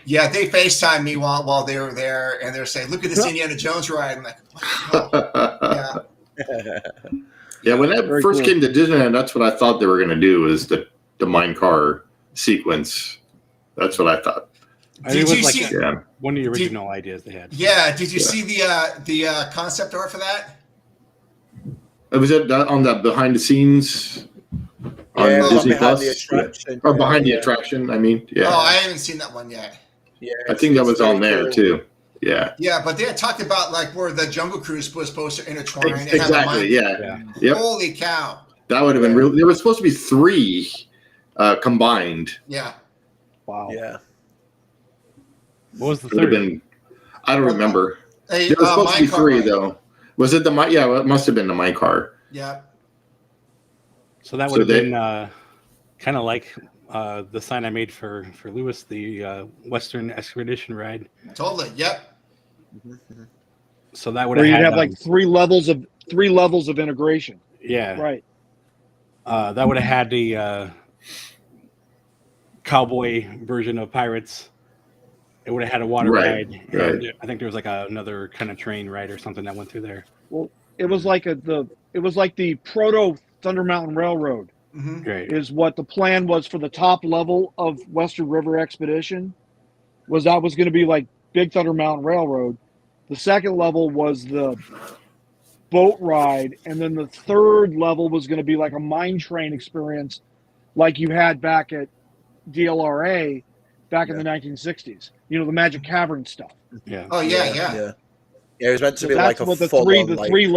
yeah, they FaceTime me while they were there, and they're saying, "Look at this Indiana Jones ride." I'm like, "Wow." Yeah, when that Very first cool. came to Disneyland, that's what I thought they were going to do, is the mine car sequence. That's what I thought. I think it Did was you like see? Yeah. one of the original ideas they had. Yeah. Did you see the concept art for that? Was it on the behind the scenes on Yeah, it was Disney behind Plus? the attraction. Or behind the attraction, I mean. Yeah. Oh, I haven't seen that one yet. Yeah, I think that it's was on very there cool. too. Yeah. Yeah, but they had talked about like where the Jungle Cruise was supposed to intertwine. and have a Exactly. mine- Yeah. Yep. Holy cow! That would have been real. There was supposed to be 3 combined. Yeah. Wow. Yeah. What was the It would have third? been. I don't remember. Hey, There was supposed to be Minecart 3 ride. though. Was it the mine? Yeah, well, it must have been the mine car. Yeah. So that So would have they- been kind of like the sign I made for Lewis, the Western Expedition ride. Totally. Yep. So that would Where have you'd had have like three levels of integration. yeah, Right. that would have had the cowboy version of Pirates. It would have had a water Right, ride. right. And I think there was like another kind of train ride or something that went through there. It was like the proto Thunder Mountain Railroad Hmm. Great. is what the plan was for the top level of Western River Expedition. That was going to be like Big Thunder Mountain Railroad. The second level was the boat ride, and then the third level was going to be like a mine train experience, like you had back at DLRA back in the 1960s. You know, the Magic Cavern stuff. Yeah. Oh yeah. Yeah, it was meant to So be like that's a what the full three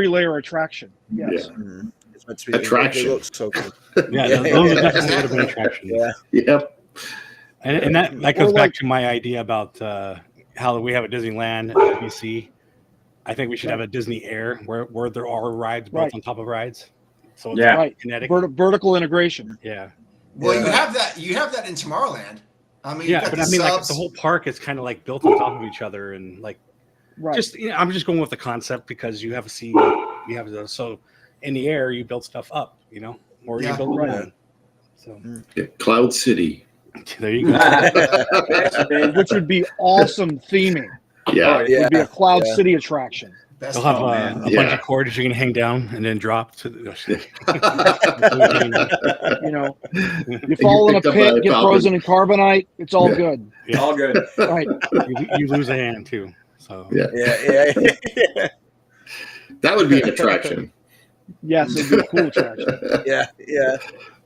layer attraction. Yes. Yeah. It's meant to be Attraction. It looks so cool. Yeah, Yeah. those are definitely would have been attractions. Yeah. Yep. And that Or goes back like- to my idea about how we have a Disneyland at BC. I think we should have a Disney Air where there are rides built Right. on top of rides. So it's Yeah. Right. kinetic. Vertical integration. Yeah. Well, Yeah. you have that in Tomorrowland. I mean, Yeah, you've got but the I mean, like subs. the whole park is kind of like built on top of each other, and like Right. just I'm just going with the concept because you have a sea, you have so in the air you build stuff up, or Yeah. you build it Right. down. So Yeah, Cloud City. There you go. Thanks, man. which would be awesome theming. Yeah. It would be a Cloud Yeah. City attraction. Best They'll have Oh, man. a bunch Yeah. of cords you can hang down and then drop to the. You know, you fall in a picked up by pit, a get falcon. frozen in carbonite. It's all Yeah. good. Yeah. All good. Right. You lose a hand too. So Yeah. Yeah. That would be an attraction. Yes, it'd be a cool attraction. Yeah.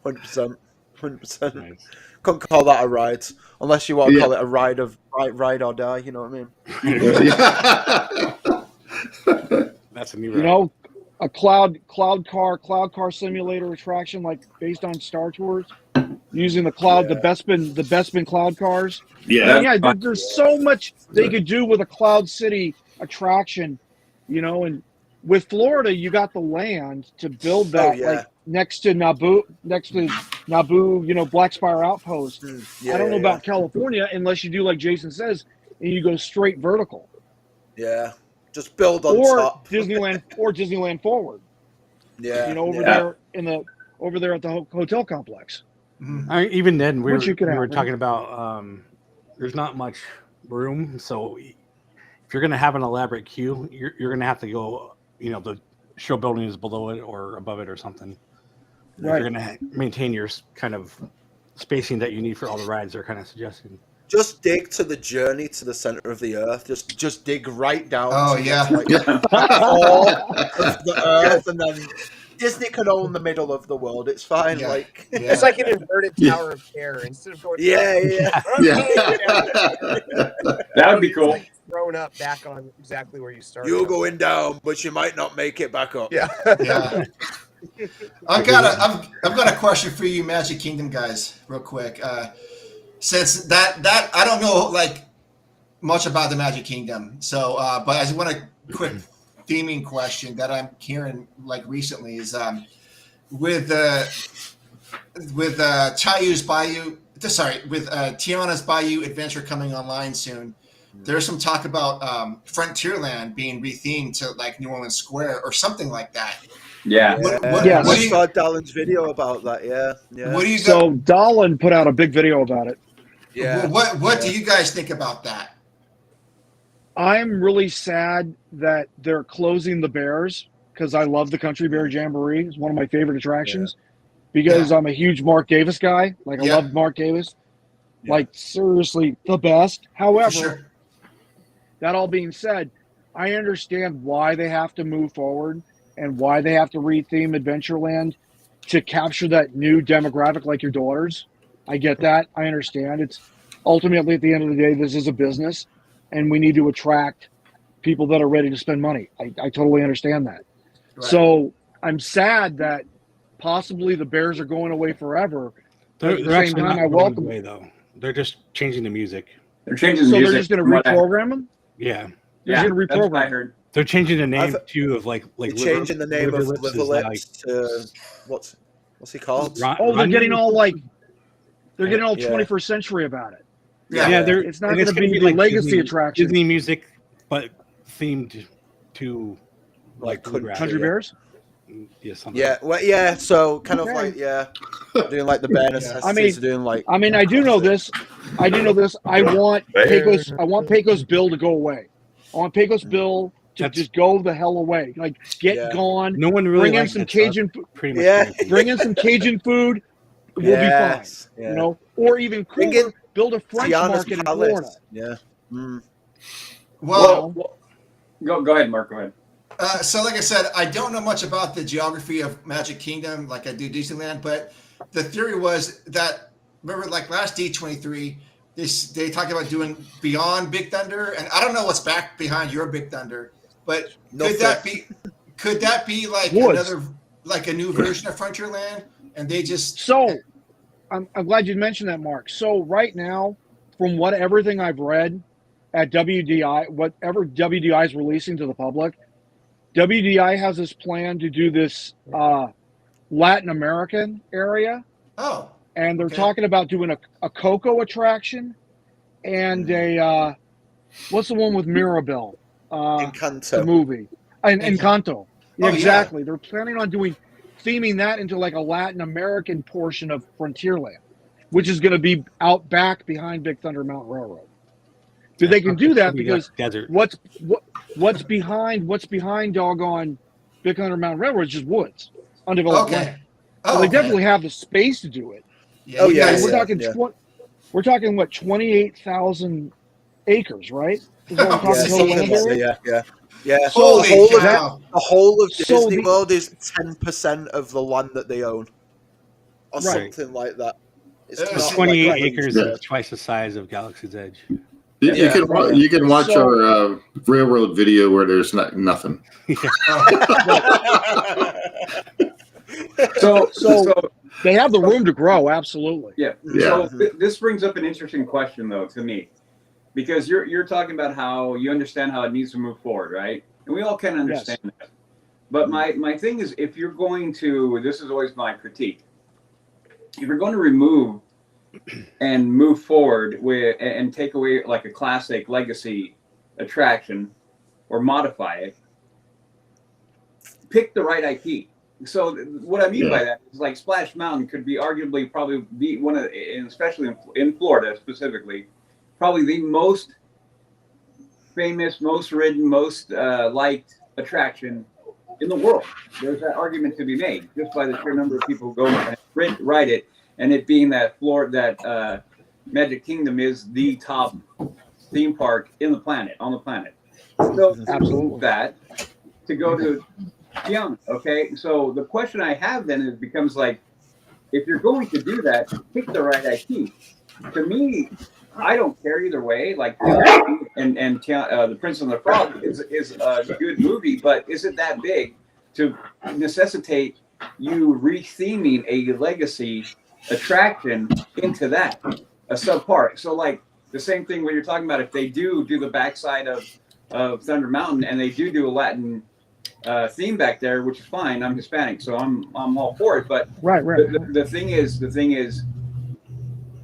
100%. 100%. nice. Couldn't call that a ride unless you want to Yeah. call it a ride or die. You know what I mean? That's a new. You know, a cloud car simulator attraction like based on Star Tours, using the Bespin cloud cars. Yeah. Yeah, there's so much they could do with a Cloud City attraction, you know. And with Florida, you got the land to build that, like next to Naboo, you know, Black Spire Outpost. I don't know about California unless you do like Jason says, and you go straight vertical. Yeah. Just build on Or top. Disneyland Forward. Yeah. You know, over there at the hotel complex. Mhm. I mean, even then, we Which you could were have, talking about. There's not much room, so if you're going to have an elaborate queue, you're going to have to go. You know, the show building is below it or above it or something. If Right. you're going to maintain your kind of spacing that you need for all the rides, they're kind of suggesting. Just dig to the journey to the center of the earth. Just dig right down. Oh, to yeah. the, like, core of the earth, and then Disney can own the middle of the world. It's fine. Yeah. Like, Yeah. It's like an inverted tower of terror. Instead of going yeah. That would be cool. Like thrown up back on exactly where you started. You're going down, but you might not make it back up. Yeah. Yeah. I've got a question for you, Magic Kingdom guys, real quick. Since that I don't know like much about the Magic Kingdom, so but I just want a quick theming question that I'm hearing like recently is with Chayu's Bayou. With Tiana's Bayou Adventure coming online soon. There's some talk about Frontierland being rethemed to like New Orleans Square or something like that. Yeah. Yes. What I do you, saw Dallin's video about that. Yeah. what do you So Dallin put out a big video about it. Yeah. What do you guys think about that? I'm really sad that they're closing the Bears because I love the Country Bear Jamboree. It's one of my favorite attractions because I'm a huge Mark Davis guy. Like I love Mark Davis. Yeah. Like seriously the best. However, Sure. that all being said, I understand why they have to move forward and why they have to retheme Adventureland to capture that new demographic like your daughters. I get that. I understand. It's ultimately at the end of the day, this is a business and we need to attract people that are ready to spend money. I totally understand that. Right. So I'm sad that possibly the Bears are going away forever. But at the They're same actually time, not I going welcome away, though. They're just changing the music. They're changing the So music. they're just going to from what I- reprogram them? Yeah, They're going to that's what I reprogram. heard. they're changing the name I've- too of like You're changing the name of Liver Lips is Liverlips to what's he called? Oh, they're getting all like, they're getting all Yeah. 21st century about it. yeah, they're It's not and going to gonna be the legacy Disney, attraction. Disney music, but themed to like Country bluegrass. Country Yeah. Bears? Yeah, something. Yeah, well, yeah. So kind of Okay. like doing like the bare necessities, I mean- doing like. I mean, I do know this. I want Pecos Bill to go away. I want Pecos Bill to That's- just go the hell away. Like, get Yeah. gone. No one really Bring in likes some that stuff. Cajun food. Pretty much. Yeah. everything. Bring in some Cajun food. We'll Yes, be yeah. fine. You know, or even Bring cooler, in build a French Tiana's market in Palace. Florida. Yeah. Mm. Well, Go ahead, Mark. Go ahead. so like I said, I don't know much about the geography of Magic Kingdom like I do Disneyland, but the theory was that remember like last D23, they talked about doing beyond Big Thunder, and I don't know what's back behind your Big Thunder, but could that be like Woods. another like a new version of Frontierland, and they just So, I'm glad you mentioned that, Mark. So right now, from everything I've read at WDI, whatever WDI is releasing to the public, WDI has this plan to do this Latin American area, and they're Okay. talking about doing a Coco attraction and a what's the one with Mirabelle? The Encanto. movie. Encanto. Yeah, Oh, yeah. exactly. They're planning on theming that into like a Latin American portion of Frontierland. which is going to be out back behind Big Thunder Mountain Railroad. They can do that because desert. what's behind doggone Big Thunder Mountain Railroad is just woods, undeveloped land. So they definitely have the space to do it. Yeah, We're talking what, 28,000 acres, right? Is what we're talking total land area? Yeah. Holy the whole of So Disney World is 10% of the land that they own, or something like that. It's not 28 like acres is twice the size of Galaxy's Edge. You can watch our railroad video where there's nothing. So they have the room to grow, absolutely. Yeah. So this brings up an interesting question, though, to me, because you're talking about how you understand how it needs to move forward, right? And we all can understand that. But my thing is, if you're going to, this is always my critique, if you're going to remove and move forward with and take away like a classic legacy attraction or modify it, pick the right IP. So what I mean by that is like Splash Mountain could be arguably probably be one of, and especially in Florida specifically, probably the most famous, most ridden, most liked attraction in the world. There's that argument to be made just by the sheer number of people who go and ride it, and it being that Magic Kingdom is the top theme park on the planet. So absolutely that to go to Tiana, okay? So the question I have then becomes like, if you're going to do that, pick the right IP. To me, I don't care either way. Like, and The Prince and the Frog is a good movie, but is it that big to necessitate you retheming a legacy attraction into that, a subpart? So like the same thing when you're talking about if they do the backside of Thunder Mountain and they do a Latin theme back there, which is fine. I'm Hispanic, so I'm all for it. But the thing is,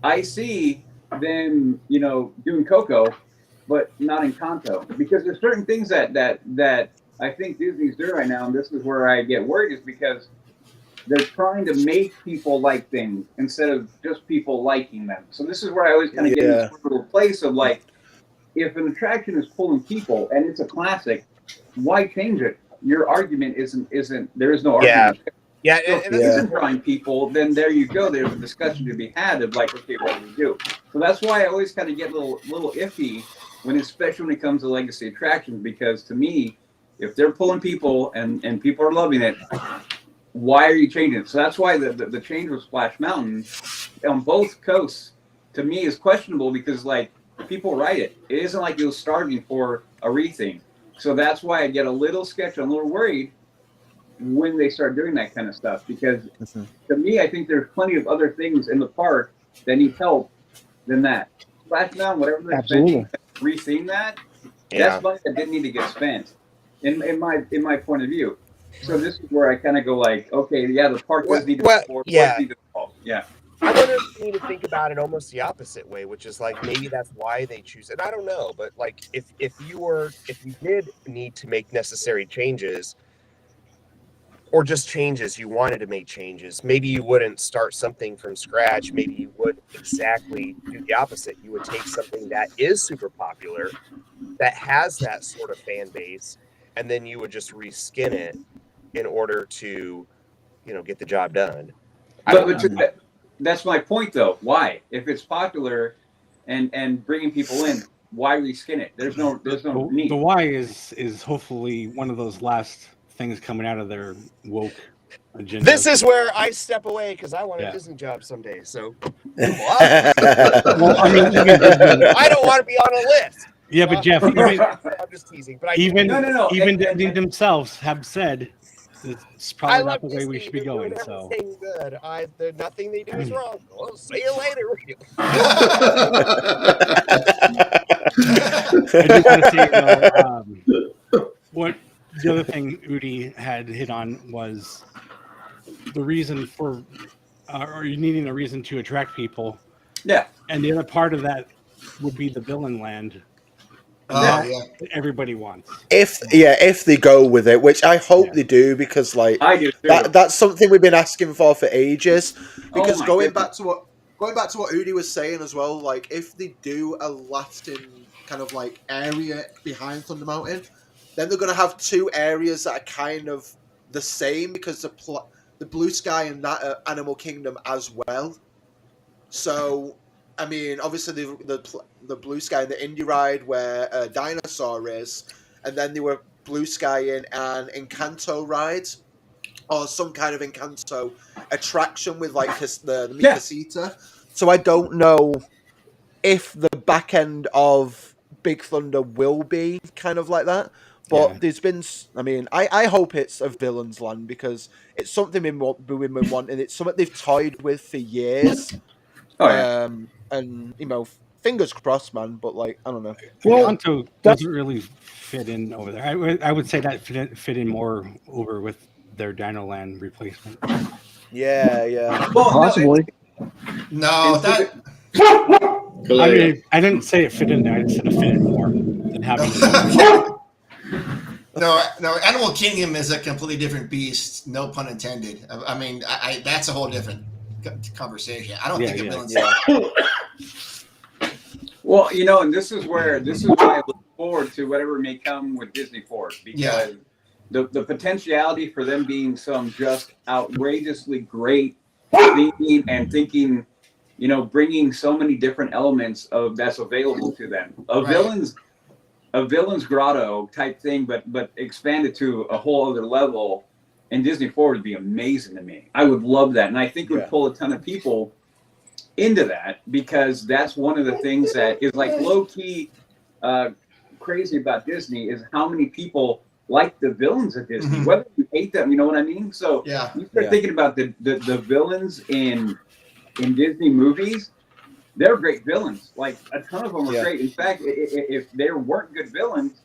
I see them, doing Coco, but not Encanto, because there's certain things that I think Disney's doing right now, and this is where I get worried, is because they're trying to make people like things instead of just people liking them. So this is where I always kind of get in this little place of like, if an attraction is pulling people and it's a classic, why change it? Your argument isn't. There is no argument. Yeah. So if it isn't drawing people, then there you go. There's a discussion to be had of like, okay, what do we do? So that's why I always kind of get a little iffy especially when it comes to legacy attractions, because to me, if they're pulling people and people are loving it, why are you changing it? So that's why the change with Splash Mountain on both coasts to me is questionable, because like people write it. It isn't like it was starving for a retheme. So that's why I get a little sketchy. I'm a little worried when they start doing that kind of stuff, because to me, I think there's plenty of other things in the park that need help than that. Splash Mountain, whatever they're spending, retheme that. That's money that didn't need to get spent, in my point of view. So this is where I kind of go like, okay, the park does need to evolve. Yeah. I wonder if you need to think about it almost the opposite way, which is like maybe that's why they choose it. I don't know, but like if you did need to make necessary changes, or just changes, you wanted to make changes, maybe you wouldn't start something from scratch. Maybe you would exactly do the opposite. You would take something that is super popular, that has that sort of fan base, and then you would just reskin it in order to, get the job done. That's my point, though. Why? If it's popular and bringing people in, why reskin it? There's no need. The why is hopefully one of those last things coming out of their woke agenda. This is where I step away because I want a Disney job someday. So, I don't want to be on a list. Yeah, but Jeff, I'm just teasing. But even Disney themselves have said it's probably not the way we should be going. So good. Nothing they do is wrong. Well, see you later. I just want to say, what the other thing Udi had hit on was the reason for, or you needing a reason to attract people. Yeah. And the other part of that would be the villain land. Everybody wants. If they go with it, which I hope they do, because like I do too. That's something we've been asking for ages. Because going back to going back to what Udi was saying as well, like if they do a lasting kind of like area behind Thunder Mountain, then they're going to have two areas that are kind of the same because the Blue Sky and that Animal Kingdom as well. So, I mean, obviously the Blue Sky and the Indie Ride where a dinosaur is, and then they were Blue Sky in an Encanto ride or some kind of Encanto attraction with like the Mi Casita. So I don't know if the back end of Big Thunder will be kind of like that. But there's been, I mean, I hope it's a villain's land because it's something we've been wanting. It's something they've toyed with for years. Oh, yeah. And, you know, fingers crossed, man. But, like, I don't know. Well, Encanto doesn't really fit in over there. I would say that fit in more over with their Dino Land replacement. Yeah. Well, Possibly. No, that. I mean, I didn't say it fit in there. I just said it fit in more than having. No, Animal Kingdom is a completely different beast. No pun intended. I mean, that's a whole different conversation. I don't think it villains. Well, you know, and this is why I look forward to whatever may come with Disney Force because the potentiality for them being some just outrageously great thinking, you know, bringing so many different elements of that's available to them. A villain's grotto type thing, but expanded to a whole other level. And Disney Forward would be amazing to me. I would love that, and I think it would pull a ton of people into that because that's one of the things that is like low key crazy about Disney is how many people like the villains of Disney, whether you hate them, you know what I mean? So you start thinking about the villains in Disney movies. They're great villains. Like a ton of them are great. In fact, if they weren't good villains,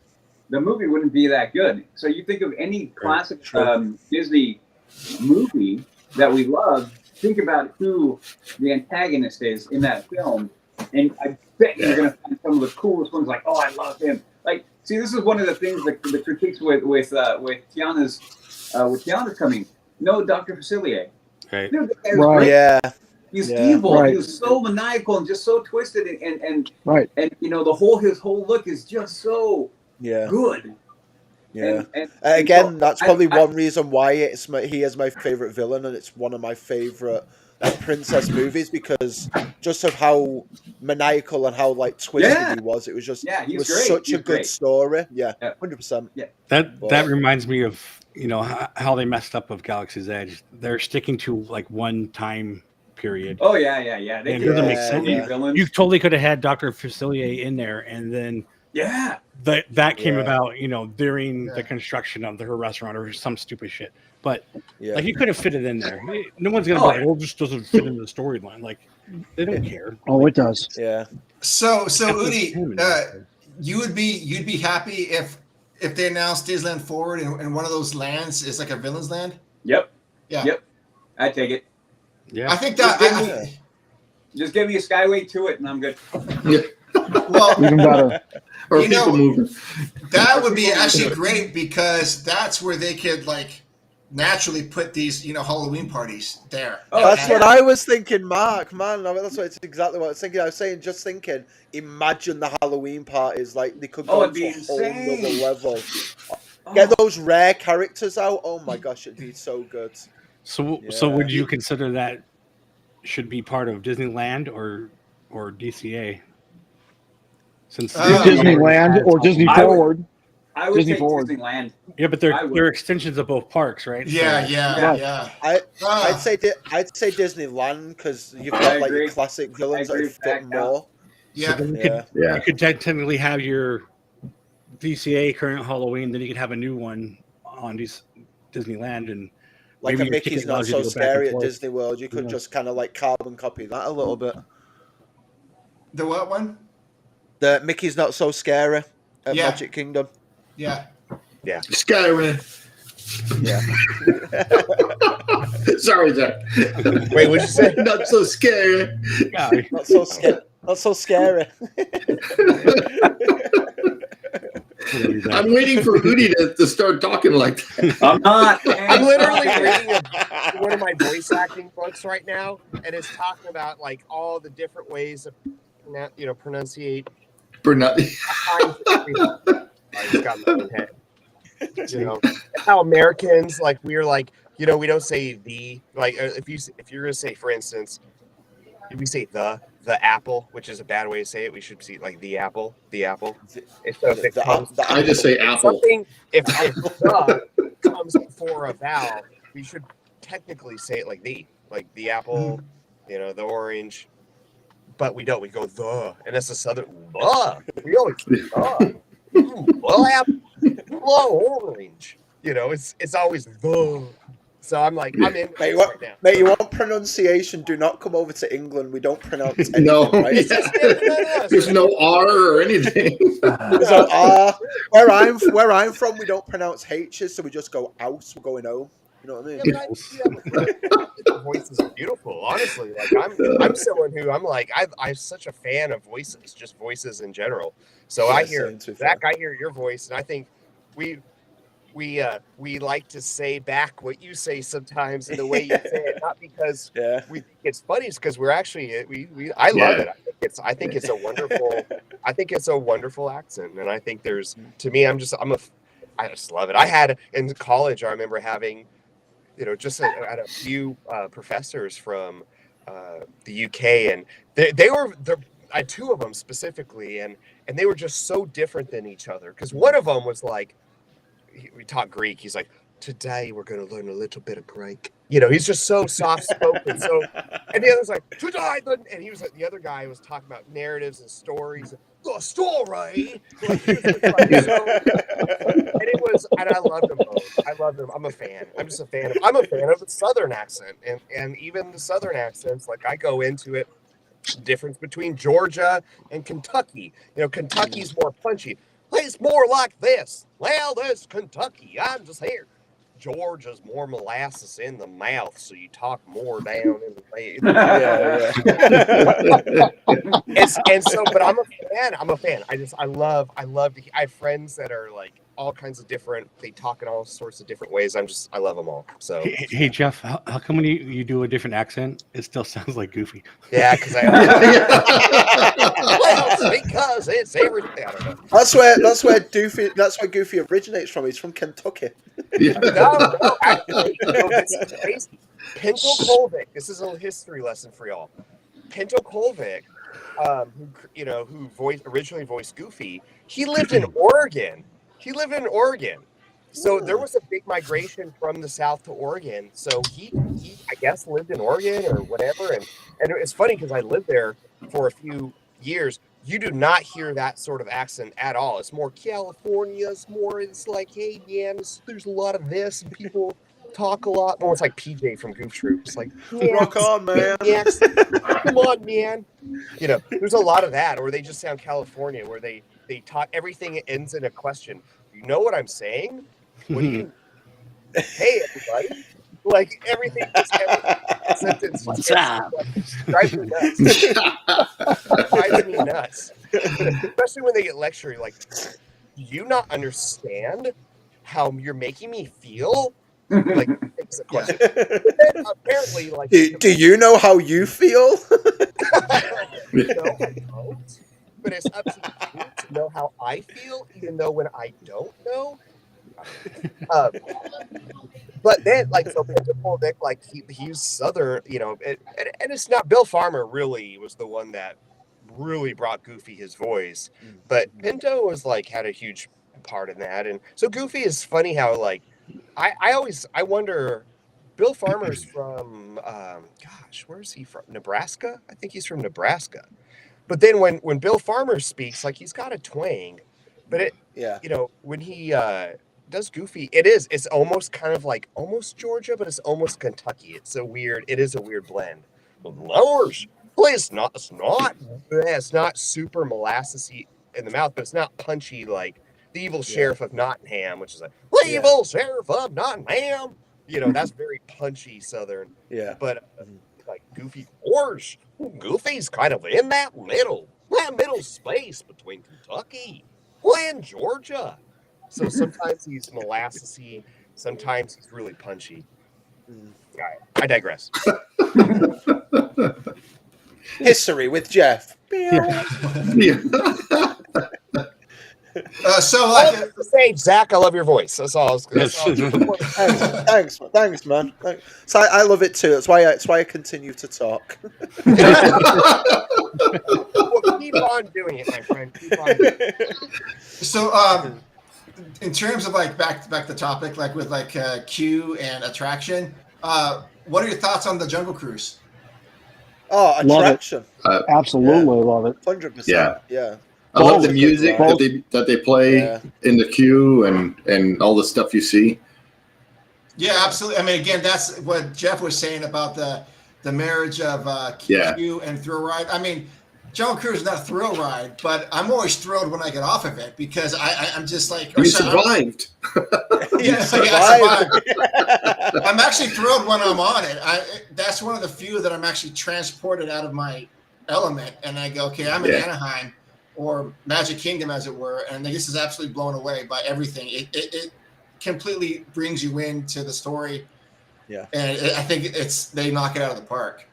the movie wouldn't be that good. So you think of any classic Disney movie that we love, think about who the antagonist is in that film, and I bet you're going to find some of the coolest ones. Like, oh, I love him. Like, see, this is one of the things that the critiques with Tiana's coming. No, Dr. Facilier. Right. Dude, right. He's evil. Right. He was so maniacal and just so twisted, and you know his whole look is just so good. Yeah. And again, that's probably one reason why he is my favorite villain, and it's one of my favorite princess movies because just of how maniacal and how like twisted he was. It was just it was great. Such a good story. Yeah, 100%. Yeah. That reminds me of how they messed up with Galaxy's Edge. They're sticking to like one time period. Oh yeah. They doesn't make so many villains. You totally could have had Dr. Facilier in there, and then that came about, during the construction of her restaurant or some stupid shit. But like you could have fit it in there. No one's gonna be like, "Well, it just doesn't fit in the storyline." Like they don't care. Oh, it does. Yeah. So Udi, you'd be happy if they announced Disneyland Forward and one of those lands is like a villain's land. Yep. Yeah. Yep. I take it. Yeah. I think that. Just give me a Skyway to it, and I'm good. Well, even better. Or people moving. That would be actually great because that's where they could like naturally put these, Halloween parties there. Oh, that's what I was thinking, Mark. Man, it's exactly what I was thinking. I was thinking, imagine the Halloween parties. Like they could go to a whole other level. Get those rare characters out. Oh my gosh, it'd be so good. So would you consider that should be part of Disneyland or DCA? Since Disneyland or Disney Forward. I would say Disneyland. Yeah, but they're extensions of both parks, right? Yeah. I'd say Disneyland because you've got like your classic villains that fit more. Yeah. So you could technically have your DCA current Halloween, then you could have a new one on Disneyland, and like a Mickey's Not So Scary at Disney World. You could just kind of like carbon copy that a little bit. The what one? The Mickey's Not So Scary at Magic Kingdom. Yeah. Scary. Yeah. Sorry, Zack. Wait, what'd you say? Not so scary. Not so scary. Not so scary. I'm waiting for Udi to start talking like that. I'm not. I'm literally reading one of my voice acting books right now, and it's talking about like all the different ways of pronunciate. I just got my own head. How Americans like we're like we don't say the like if you're gonna say, for instance, if we say the apple, which is a bad way to say it, we should say like the apple. I just say apple. Something if the comes before a vowel, we should technically say it like the apple, the orange. But we don't. We go the, and that's a southern the. We always the orange. It's always the. So I'm like, I'm in Mate, right now. Mate, you want pronunciation? Do not come over to England. We don't pronounce anything. No, right? There's no R or anything. There's no R. Where I'm from, we don't pronounce H's, so we just go out. We're going home. You know what I mean? The voices are beautiful, honestly. Like I'm someone who I'm like I'm such a fan of voices, just voices in general. So I hear Zach, I hear your voice, and I think we like to say back what you say sometimes in the way you say it, not because we think it's funny, it's because we're actually I love it. I think it's a wonderful accent, and I think there's to me I just love it. I had in college, I remember having just had a few professors from the UK, and I had two of them specifically, and they were just so different than each other, because one of them was like, we taught Greek. He's like, today we're going to learn a little bit of Greek. He's just so soft spoken. And the other's like, today, and he was like, the other guy was talking about narratives and stories. The story. And I loved them both. I love them. I'm a fan. I'm a fan of the Southern accent, and even the Southern accents. Like I go into it. Difference between Georgia and Kentucky. Kentucky's more punchy. It's more like this. Well, there's Kentucky. I'm just here. Georgia's more molasses in the mouth, so you talk more down in the face. But I'm a fan. I love to. I have friends that are like all kinds of different. They talk in all sorts of different ways. I love them all. So hey Jeff, how come when you do a different accent, it still sounds like Goofy? Yeah, because because it's everything. I don't know. That's where Goofy originates from. He's from Kentucky. No, actually, this is crazy. Pinto Colvik. This is a history lesson for y'all. Pinto Colvik, who originally voiced Goofy, he lived in Oregon. So there was a big migration from the South to Oregon. So he I guess lived in Oregon or whatever. And it's funny because I lived there for a few years. You do not hear that sort of accent at all. It's more California. It's like, hey, man, there's a lot of this, and people talk a lot more. It's like PJ from Goof Troop. It's like, rock on, man. Come on, man. There's a lot of that, or they just sound California, where they talk, everything ends in a question. You know what I'm saying? What do you? Hey, everybody! Like every sentence. What's up? Drives me nuts. Drives me nuts. Especially when they get lectured, like, do you not understand how you're making me feel? Like, it's a question. But then apparently, like, do you know how you feel? No, I don't. But it's up to you to know how I feel, even though when I don't know. But then, like, so Pinto Colvik, like, he's Southern, and it's not, Bill Farmer really was the one that really brought Goofy his voice, but Pinto was like had a huge part in that. And so Goofy is funny how, like, I wonder, Bill Farmer's from where is he from? Nebraska? I think he's from Nebraska. But then when Bill Farmer speaks, like, he's got a twang, but when he does Goofy, it's almost kind of like almost Georgia, but it's almost Kentucky. It is a weird blend. Lowers, it's not super molassesy in the mouth, but it's not punchy like the evil sheriff of Nottingham, which is like evil sheriff of Nottingham. That's very punchy Southern. Yeah. But like Goofy's kind of in that middle space between Kentucky playing Georgia. So sometimes he's molassesy, sometimes he's really punchy. I digress. History with Jeff. Yeah. So All to say, Zach, I love your voice. That's all. Yes. Thanks, man. So I love it too. That's why I continue to talk. Well, keep on doing it, my friend. Keep on doing it. So, in terms of like back to the topic, like with like queue and attraction, what are your thoughts on the Jungle Cruise? Oh, Love it. attraction. Absolutely love it. 100%. Yeah. Yeah. I love the Both. music Both. that they play Yeah. in the queue and all the stuff you see. Yeah, absolutely. I mean, again, that's what Jeff was saying about the marriage of Yeah. queue and thrill ride. I mean, Jungle Cruise is not a thrill ride, but I'm always thrilled when I get off of it because I'm just like, You survived. Yeah, I survived. I'm actually thrilled when I'm on it. That's one of the few that I'm actually transported out of my element, and I go, okay, I'm in Anaheim or Magic Kingdom, as it were, and this is absolutely blown away by everything. It completely brings you into the story. Yeah, and I think they knock it out of the park.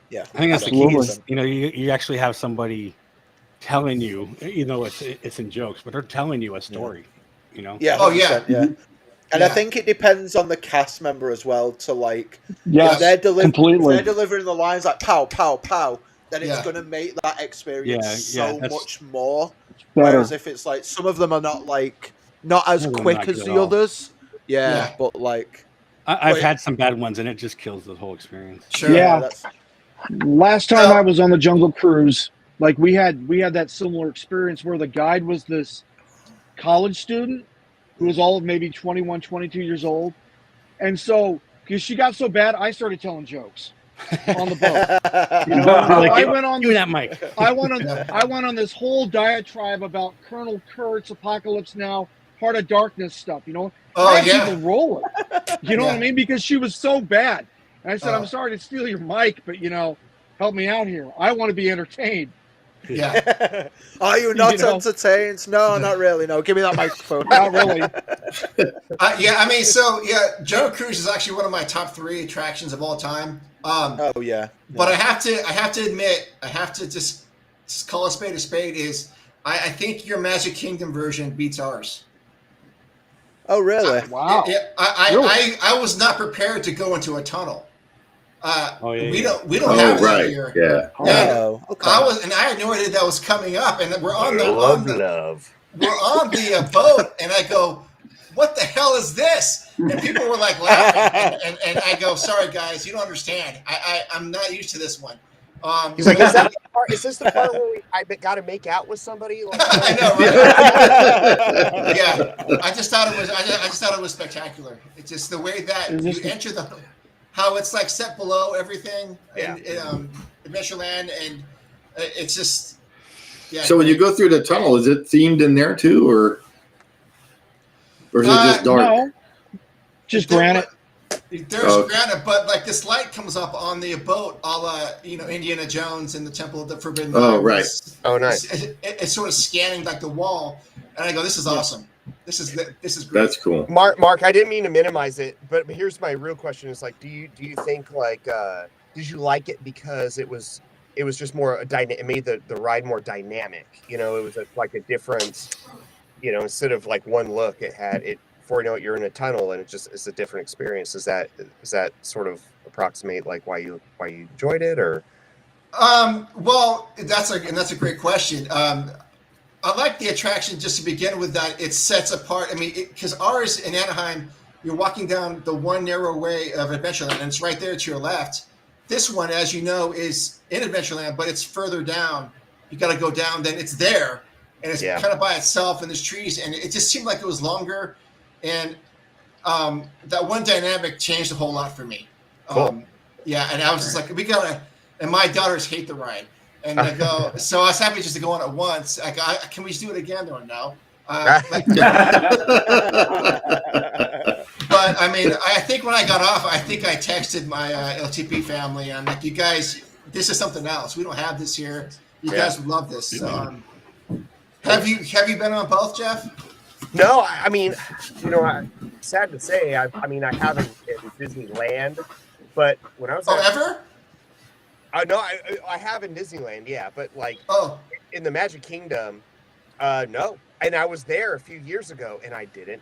Yeah, I think that's the key. Absolutely. Is, you actually have somebody telling you, it's in jokes, but they're telling you a story. Yeah. Oh, yeah. 100%, yeah. And I think it depends on the cast member as well to like Yes, if they're completely. delivering the lines like pow pow pow, then it's Yeah. going to make that experience Yeah, so that's much more. Better. Whereas if it's like some of them are not as Some of them quick not as good the at all. others. Yeah, Yeah. but like I've Wait. had some bad ones, and it just kills the whole experience. Sure. Yeah. that's Last time No. I was on the Jungle Cruise, like we had that similar experience where the guide was this college student who was all of maybe 21, 22 years old. And so, because she got so bad, I started telling jokes on the boat. You know, Like, I went on give me this, that mic. I went on this whole diatribe about Colonel Kurtz, Apocalypse Now, Heart of Darkness stuff. You know, Oh, I had yeah. people rolling. You know what I Yeah. mean? Because she was so bad. And I said, Oh. I'm sorry to steal your mic, but help me out here. I want to be entertained. Yeah. Are you not You know? entertained? No, not really. No, give me that microphone. Not really. Yeah. I mean, Jungle Cruise is actually one of my top 3 attractions of all time. Oh yeah. But I have to admit, I have to just call a spade is I think your Magic Kingdom version beats ours. Oh really? Wow. Yeah, I was not prepared to go into a tunnel. Oh, yeah, we yeah. don't have that right. here. Yeah. Oh, okay. And I had no idea that was coming up, and we're on the love. we're on the boat, and I go, what the hell is this? And people were like laughing, and I go, sorry guys, you don't understand. I'm not used to this one. He's like, is this the part where I got to make out with somebody? Like, I know, right? Yeah, I just thought it was spectacular. It's just the way that you enter how it's like set below everything in Adventureland, and it's just So when you go through the tunnel, is it themed in there too, or is it just dark? No. Just granite. There's granite, but like this light comes up on the boat, a la Indiana Jones in the Temple of the Forbidden. Oh, Land. right. Oh, nice. It's sort of scanning like the wall, and I go, "This is awesome. This is great." That's cool. Mark, I didn't mean to minimize it, but here's my real question: is like, do you think like, did you like it because it was just more it made the ride more dynamic? It was like a different, instead of like one look, it had it. Before you know it, you're in a tunnel, and it's a different experience. Does that sort of approximate like why you enjoyed it, or? Well, that's a great question. I like the attraction just to begin with, that it sets apart. I mean, because ours in Anaheim, you're walking down the one narrow way of Adventureland, and it's right there to your left. This one, as you know, is in Adventureland, but it's further down. You got to go down, then it's there, and it's kind of by itself, and there's trees, and it just seemed like it was longer. And that one dynamic changed a whole lot for me. Cool. And I was just like, and my daughters hate the ride. And I go, so I was happy just to go on it once. I go, can we just do it again? They're like, no. But I mean, I think when I got off, I think I texted my LTP family. I'm like, you guys, this is something else. We don't have this here. You guys would love this. Have you been on both, Jeff? No, I mean, sad to say, I haven't in Disneyland, but when I was ever? no, I have in Disneyland, yeah, but like in the Magic Kingdom, no. And I was there a few years ago, and I didn't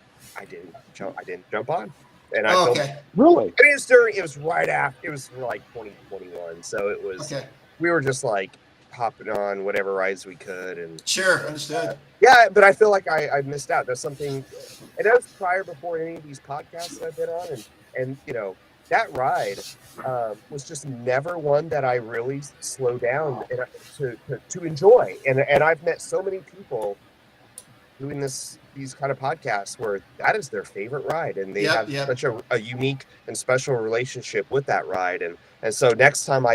jump on. And I felt really. I mean, it was right after, it was like 2021, so it was. Okay. We were just like hopping on whatever rides we could, and sure, understood. Yeah, but I feel like I missed out. There's something, and that was before any of these podcasts that I've been on, and that ride was just never one that I really slowed down to enjoy. And I've met so many people doing these kind of podcasts where that is their favorite ride, and they have such a unique and special relationship with that ride. And so next time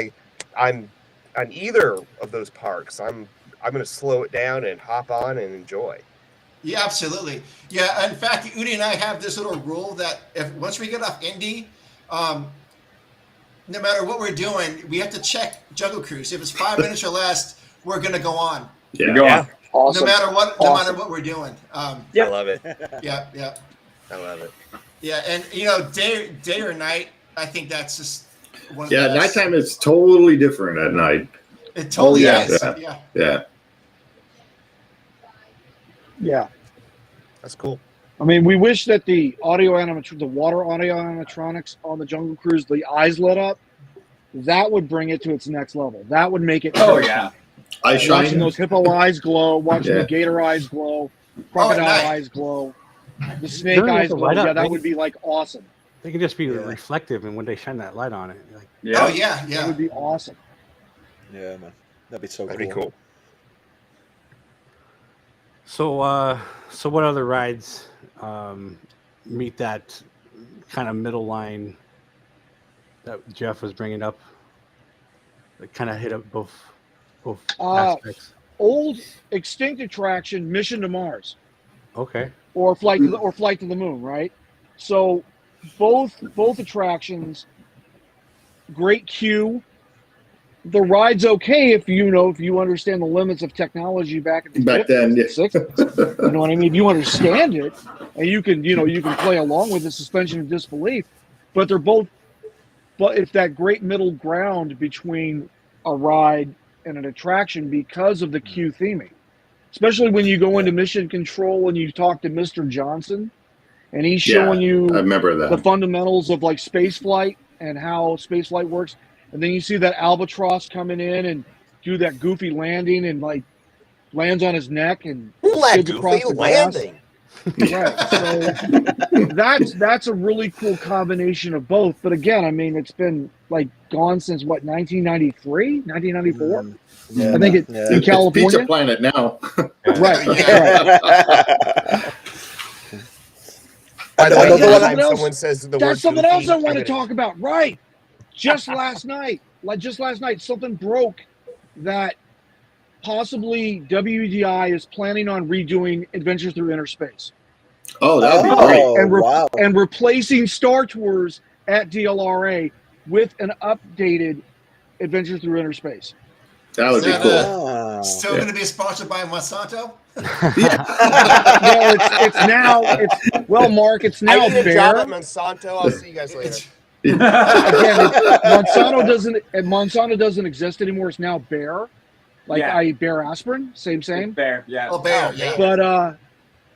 I'm on either of those parks, I'm going to slow it down and hop on and enjoy. Yeah, absolutely. Yeah, in fact, Udi and I have this little rule that once we get off Indy, no matter what we're doing, we have to check Jungle Cruise. If it's 5 minutes or less, we're going to go on. Yeah. Awesome. No matter what we're doing. I love it. Yeah. I love it. Yeah, and day or night, I think that's just one of the best. Nighttime is totally different at night. It totally is. Yeah. That's cool. I mean, we wish that the water audio animatronics on the Jungle Cruise, the eyes lit up, that would bring it to its next level. That would make it. Oh yeah. Watching those hippo eyes glow, watching the gator eyes glow, crocodile eyes glow, the snake eyes glow. Yeah, that would be like awesome. They can just be reflective, and when they shine that light on it, like, oh yeah, that would be awesome. Yeah, man, that'd be so. That'd be cool. So, so what other rides meet that kind of middle line that Jeff was bringing up? That kind of hit up both aspects. Old extinct attraction, Mission to Mars. Okay. Or Flight to the Moon, right? So both attractions, great queue. The ride's okay if you understand the limits of technology back then. 60s. You know what I mean? If you understand it, and you can play along with the suspension of disbelief, but it's that great middle ground between a ride and an attraction because of the queue theming. Especially when you go into Mission Control and you talk to Mr. Johnson, and he's showing you I remember that. the fundamentals of like space flight and how space flight works. And then you see that albatross coming in and do that goofy landing and like lands on his neck and skids across the landing. Right. So that's a really cool combination of both. But again, I mean, it's been like gone since what, 1993, 1994? I think in California. It's Pizza Planet now. Right. By the way, someone says the word that's something goofy, else I want to talk about. Right. Just last night, something broke that possibly WDI is planning on redoing Adventure Through Inner Space. Oh, that would be great. And replacing Star Tours at DLRA with an updated Adventure Through Inner Space. That would be cool. Still going to be sponsored by Monsanto? No, it's now. Mark, it's now I need a Bear. job at Monsanto. I'll see you guys later. Again, Monsanto doesn't exist anymore. It's now Bear, Bear aspirin. Same. Bear, yeah. Oh, Bear, yeah.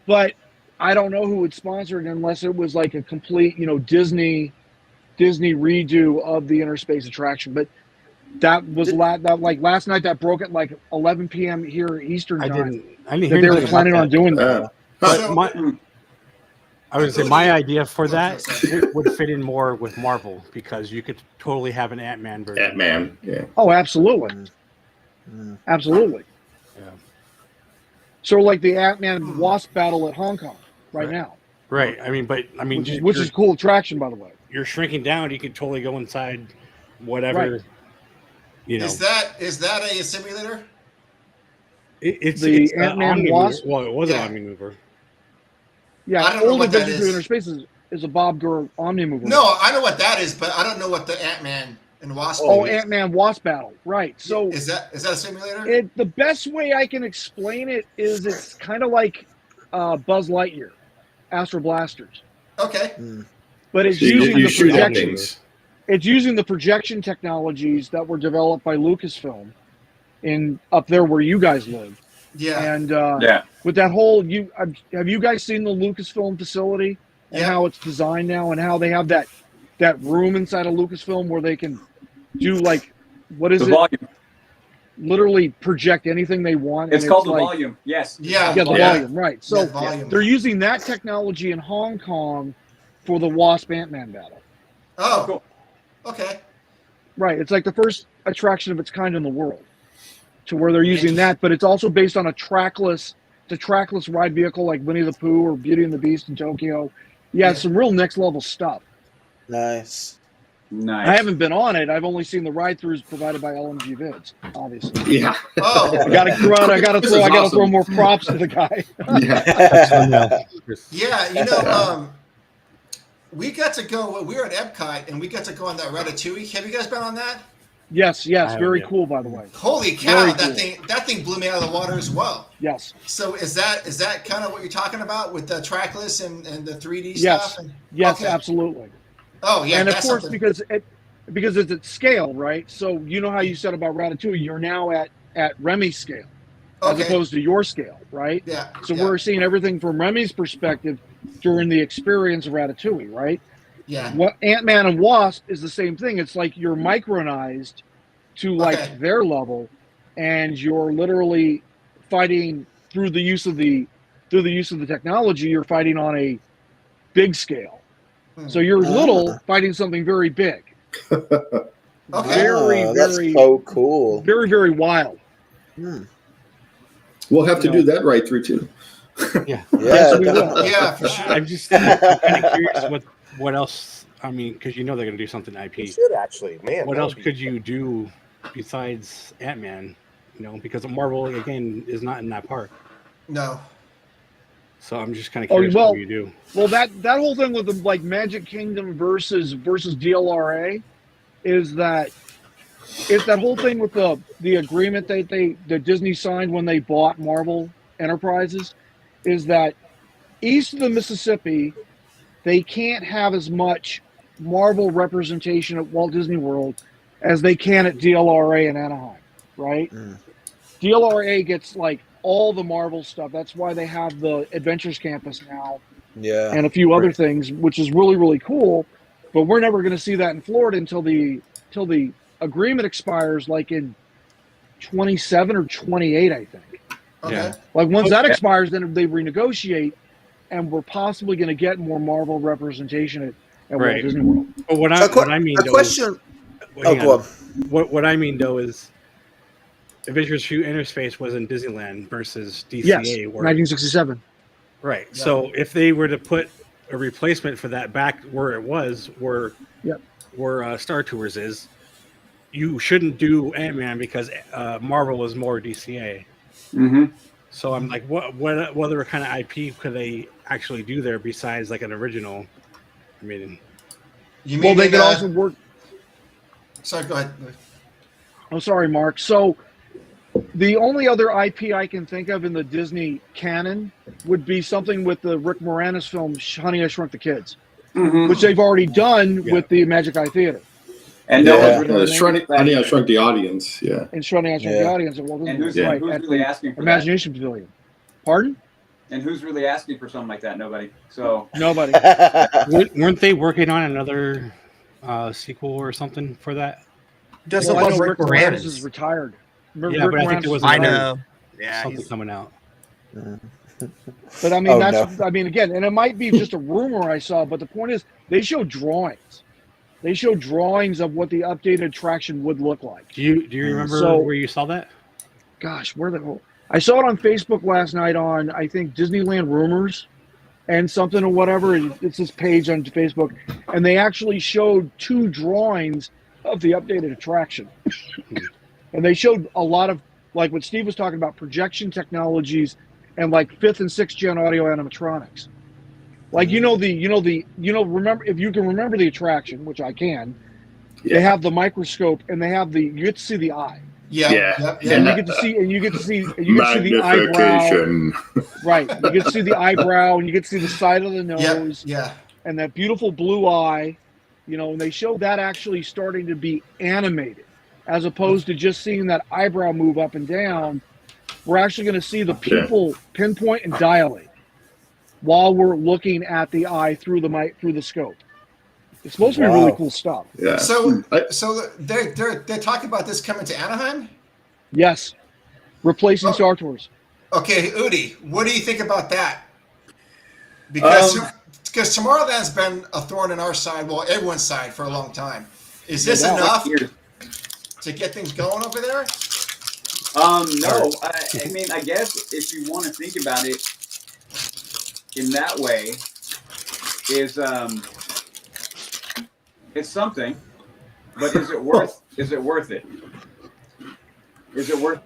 But I don't know who would sponsor it unless it was like a complete, Disney redo of the Inner Space attraction. But that was last night. That broke at like 11 p.m. here Eastern time. I didn't hear they were planning on doing that. I would say my idea for that would fit in more with Marvel because you could totally have an Ant-Man version. Ant-Man, yeah. Oh, absolutely. Absolutely. Yeah. So like the Ant-Man Wasp battle at Hong Kong now. Right. Which is a cool attraction, by the way. You're shrinking down. You could totally go inside whatever. Right. Is that a simulator? It's Ant-Man Wasp. Well, it was an Omni Mover. Yeah, I don't know old what that Adventure Through Inner Space is a Bob Gurr Omni Mover. No, I know what that is, but I don't know what the Ant-Man And Wasp. Oh, Ant-Man Wasp battle, right? So is that a simulator? The best way I can explain it is it's kind of like Buzz Lightyear, Astro Blasters. Okay. But it's So using you the shoot at projection. things. It's using the projection technologies that were developed by Lucasfilm in up there where you guys live. Yeah. And Yeah. with that whole, have you guys seen the Lucasfilm facility and Yeah. how it's designed now, and how they have that room inside of Lucasfilm where they can do like, what is The it? volume. Literally project anything they want. It's and called the like, volume. Yes. Yeah. Yeah, the Yeah. volume, right. So Yeah, volume. they're using that technology in Hong Kong for the Wasp Ant-Man battle. Oh, Cool. okay. Right. It's like the first attraction of its kind in the world, to where they're using that, but it's also based on a trackless ride vehicle like Winnie the Pooh or Beauty and the Beast in Tokyo. Yeah, some real next level stuff. Nice. Nice. I haven't been on it. I've only seen the ride-throughs provided by LMG Vids, obviously. Yeah. Oh, I gotta This is throw awesome. more props to the guy. Yeah. yeah. We got to go. We were at Epcot, and we got to go on that Ratatouille. Have you guys been on that? Yes, haven't very yet. cool, by the way. Holy cow! Very That thing blew me out of the water as well. Yes. So is that kind of what you're talking about with the trackless and the 3D Yes. stuff? Yes, Okay. absolutely. Oh yeah, And of that's course, something. because it's at scale, right? So you know how you said about Ratatouille, you're now at Remy's scale, as Okay. opposed to your scale, right? Yeah. So yeah, we're seeing everything from Remy's perspective during the experience of Ratatouille, right? yeah. What Ant-Man and Wasp is the same thing. It's like you're micronized to like Okay. their level, and you're literally fighting through the use of the technology. You're fighting on a big scale. So you're little fighting something very big. Okay. That's so cool. Very, very wild. We'll have to do that right through too. Yes, Yeah, we will. definitely. Yeah, for sure. I'm just kind of curious what else. I mean, because they're going to do something You IP. should actually, man. What that else would be- could you do besides Ant-Man? Because Marvel again is not in that park. No. So I'm just kind of Oh, curious well- what you do. Well, that whole thing with the like Magic Kingdom versus DLRA is that it's that whole thing with the agreement that Disney signed when they bought Marvel Enterprises, is that east of the Mississippi they can't have as much Marvel representation at Walt Disney World as they can at DLRA in Anaheim, right? DLRA gets like all the Marvel stuff. That's why they have the Adventures Campus now Yeah. and a few other things, which is really, really cool. But we're never going to see that in Florida until the agreement expires, like in 27 or 28, I think. Okay. Yeah. Like once that expires, then they renegotiate, and we're possibly going to get more Marvel representation at Walt Right. Disney World. But what I mean A though question. is, Oh, go on. What I mean though is, Avengers 2 Interspace was in Disneyland versus DCA. Yes, where, 1967. right. So if they were to put a replacement for that back where it was, where Star Tours is, you shouldn't do Ant-Man because Marvel is more DCA. Mm-hmm. So I'm like, what other kind of IP could they actually do there besides like an original? I mean, You Well, mean they in, could also work. Sorry, go ahead. Oh, sorry, Mark. So the only other IP I can think of in the Disney canon would be something with the Rick Moranis film Honey, I Shrunk the Kids, Mm-hmm. which they've already done Yeah. with the Magic Eye Theater And Yeah. no one's really Honey, I Shrunk the Audience. Yeah. and Honey, I Shrunk the Yeah. Audience at Walt Disney And World, who's, right, who's at really the asking for Imagination Pavilion. Pardon? that? And who's really asking for something like that? Nobody. So Nobody. weren't they working on another sequel or something for that? Doesn't Well, I love know Rick Moranis is Moranis. retired. Yeah, but I think there was I another- know. Yeah, something he's, coming out. But I mean, Oh, that's no. I mean, again, and it might be just a rumor I saw, but the point is, they showed drawings. They showed drawings of what the updated attraction would look like. Do you remember So- where you saw that? Gosh, where the hell? I saw it on Facebook last night on, I think, Disneyland Rumors and something or whatever. It's this page on Facebook. And they actually showed 2 drawings of the updated attraction. And they showed a lot of, like what Steve was talking about, projection technologies and like 5th and 6th gen audio animatronics. Like, remember, if you can remember the attraction, which I can, They have the microscope, and they have you get to see the eye. And you get to see the eyebrow. Magnification. Right. You get to see the eyebrow, and you get to see the side of the nose. And that beautiful blue eye, and they show that actually starting to be animated, as opposed to just seeing that eyebrow move up and down. We're actually going to see the pupil pinpoint and dilate while we're looking at the eye through the scope. It's supposed to be really cool stuff. Yeah. So they're talking about this coming to Anaheim? Yes. Replacing Star Tours. Okay, Udi, what do you think about that? Because Tomorrowland's been a thorn in our side, well, everyone's side for a long time. Is this enough to get things going over there? No. I mean, I guess if you want to think about it in that way, it's something, but is it worth it? Is it worth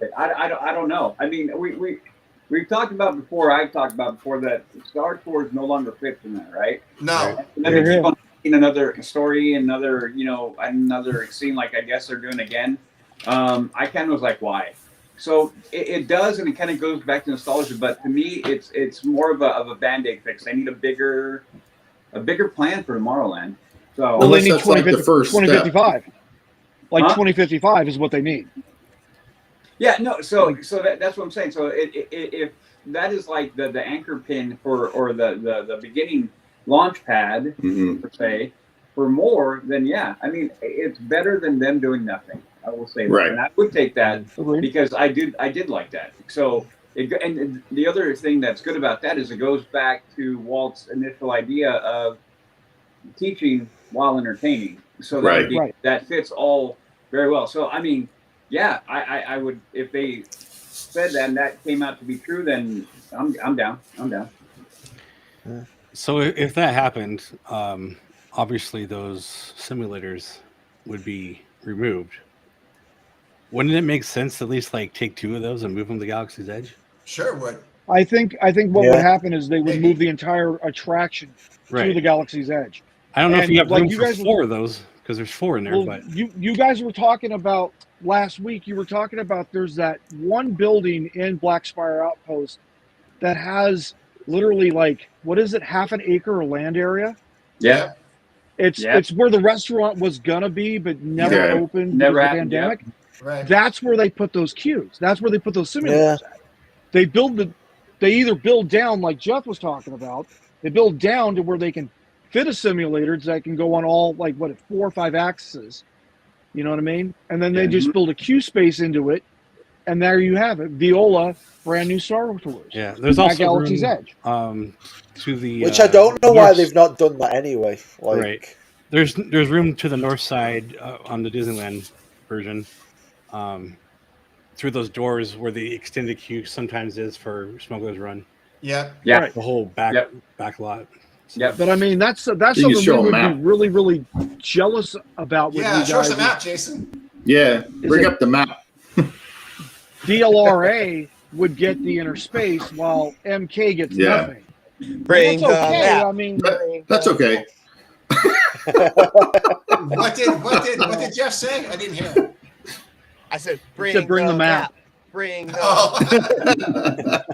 it? I don't know. I mean, we've talked about before. I've talked about before that Star Tours no longer fits in that, right? No. And then they keep on making another story, another scene, like I guess they're doing again. I kind of was like, why? So it does, and it kind of goes back to nostalgia. But to me, it's more of a Band-Aid fix. They need a bigger plan for Tomorrowland. So they need 2055. Step. Like 2055 is what they need. Yeah, no. So that's what I'm saying. So if that is like the anchor pin or the beginning launch pad per se for more, then yeah. I mean, it's better than them doing nothing. I will say that, and I would take that because I did like that. So and the other thing that's good about that is it goes back to Walt's initial idea of teaching while entertaining. So that fits all very well. So I mean, yeah, I would, if they said that and that came out to be true, then I'm down. So if that happened, obviously those simulators would be removed. Wouldn't it make sense to at least like take two of those and move them to Galaxy's Edge? Sure would. I think what would happen is they would move the entire attraction to the Galaxy's Edge. I don't know if you have room for four of those because there's four in there. Well, but you guys were talking about last week. You were talking about there's that one building in Black Spire Outpost that has literally like half an acre of land area. Yeah. It's where the restaurant was gonna be, but never opened because of the pandemic. Yeah. Right. That's where they put those queues. That's where they put those simulators at. They either build down like Jeff was talking about. They build down to where they can fit a simulator that can go on all 4 or 5 axes. You know what I mean? And then they just build a queue space into it, and there you have it. Viola, brand new Star Tours. Yeah, there's also Galaxy's room, Edge. To the which I don't know why they've not done that anyway. Right. There's room to the north side on the Disneyland version. Through those doors where the extended queue sometimes is for Smuggler's Run. Yeah. Right. The whole back lot. Yeah. But I mean, that's something we would be really, really jealous about. Yeah, show us the map, Jason. Yeah, bring up the map. DLRA would get the inner space while MK gets nothing. Bring that's okay. map. I mean, That's okay. What did Jeff say? I didn't hear. I said, bring the map. Bring the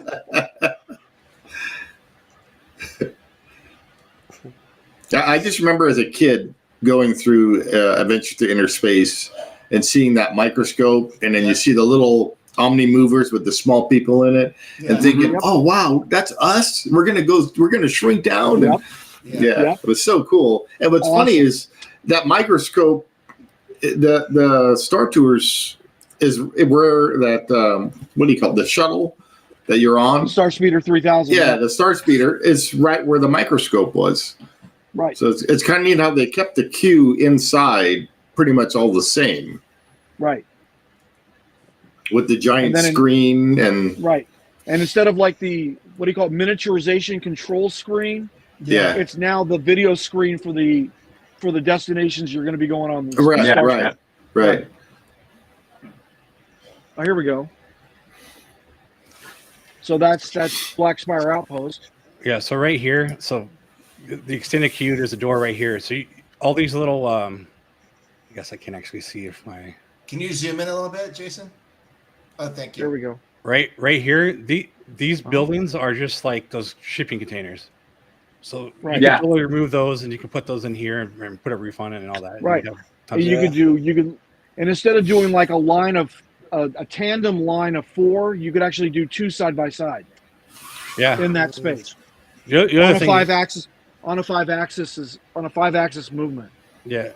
I just remember as a kid going through Adventure to Inner Space and seeing that microscope, and then you see the little Omni movers with the small people in it, and thinking, "Oh wow, that's us. We're gonna shrink down." And, it was so cool. And what's funny is that microscope, the Star Tours is where that what do you call it, the shuttle that you're on? Star Speeder 3000. Yeah, the Star Speeder is right where the microscope was. Right. So it's kind of neat how they kept the queue inside pretty much all the same. Right. With the giant screen and right. And instead of like the miniaturization control screen, it's now the video screen for the destinations you're going to be going on. Right. Oh, here we go. So that's Black Spire Outpost. Yeah. So right here, the extended queue, there's a door right here. So all these little I guess I can actually see if my Can you zoom in a little bit, Jason? Oh, thank you. There we go. right here. These buildings are just like those shipping containers. So Right. you can Yeah. totally remove those, and you can put those in here and put a roof on it and all that. and Right. you'd have And tons you of- could and instead of doing like a tandem line of 4, you could actually do 2 side by side yeah. in that space The on other a thing, 5-axis movement. yeah.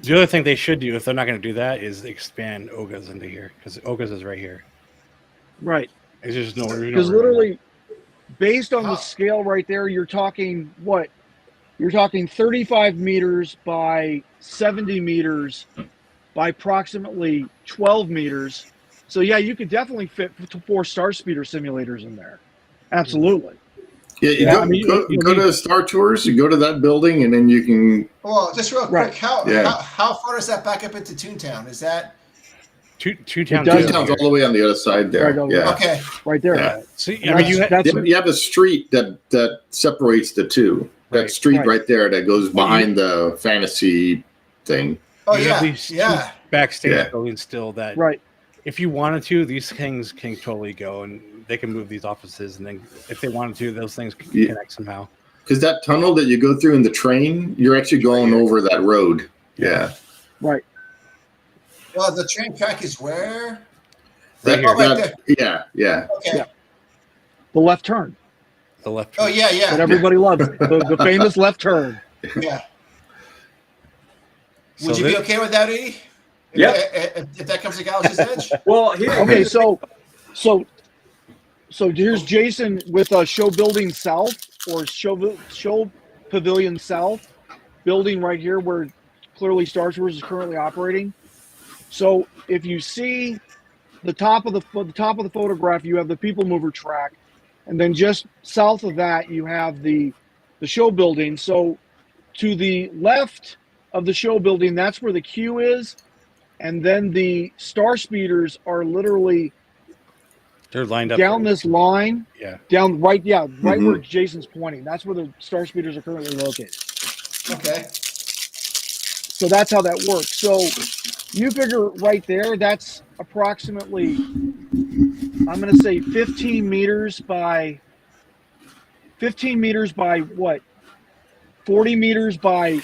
The other thing they should do if they're not going to do that is expand Oga's into here because Oga's is right here. Right. It's just no. Because literally, based on How- the scale right there, you're talking what? You're talking 35 meters by 70 meters by approximately 12 meters. So yeah, you could definitely fit 4 Star Speeder simulators in there. Absolutely. Yeah, Yeah, go, I mean, go, you go need- to Star Tours. You go to that building, and then you can. Well, just real quick, Right. how far does that back up into Toontown? Is that two does. towns. Town's all the way on the other side there. Right over Yeah. okay? Right there. Yeah. See, And I mean, that's- You have a street that separates the two. That Right. street Right. right there that goes behind the fantasy thing. Oh you have yeah, these two yeah. backstage Yeah. buildings still that right. if you wanted to, these things can totally go and they can move these offices, and then if they wanted to, those things can Yeah. connect somehow. Because that tunnel that you go through in the train, you're actually going over that road. Yeah. Right. Well, the train track is where? Right here, Oh, right there. Yeah. Okay. Yeah. The left turn the left. Oh yeah, that yeah, everybody loves. The famous left turn. yeah. So Would you be thi- okay with that, Edie? Yep. If that comes to Galaxy's Edge? Well, here. Okay, so here's Jason with Show Building South or Show Pavilion South building right here where clearly Star Tours is currently operating. So if you see the top of the photograph, you have the people mover track, and then just south of that you have the show building. So to the left of the show building, that's where the queue is, and then the Star Speeders are literally they're lined up down this line, Yeah. down right Mhm. where Jason's pointing. That's where the Star Speeders are currently located. Okay. So that's how that works. So you figure right there, that's approximately, I'm going to say 15 meters by what? 40 meters by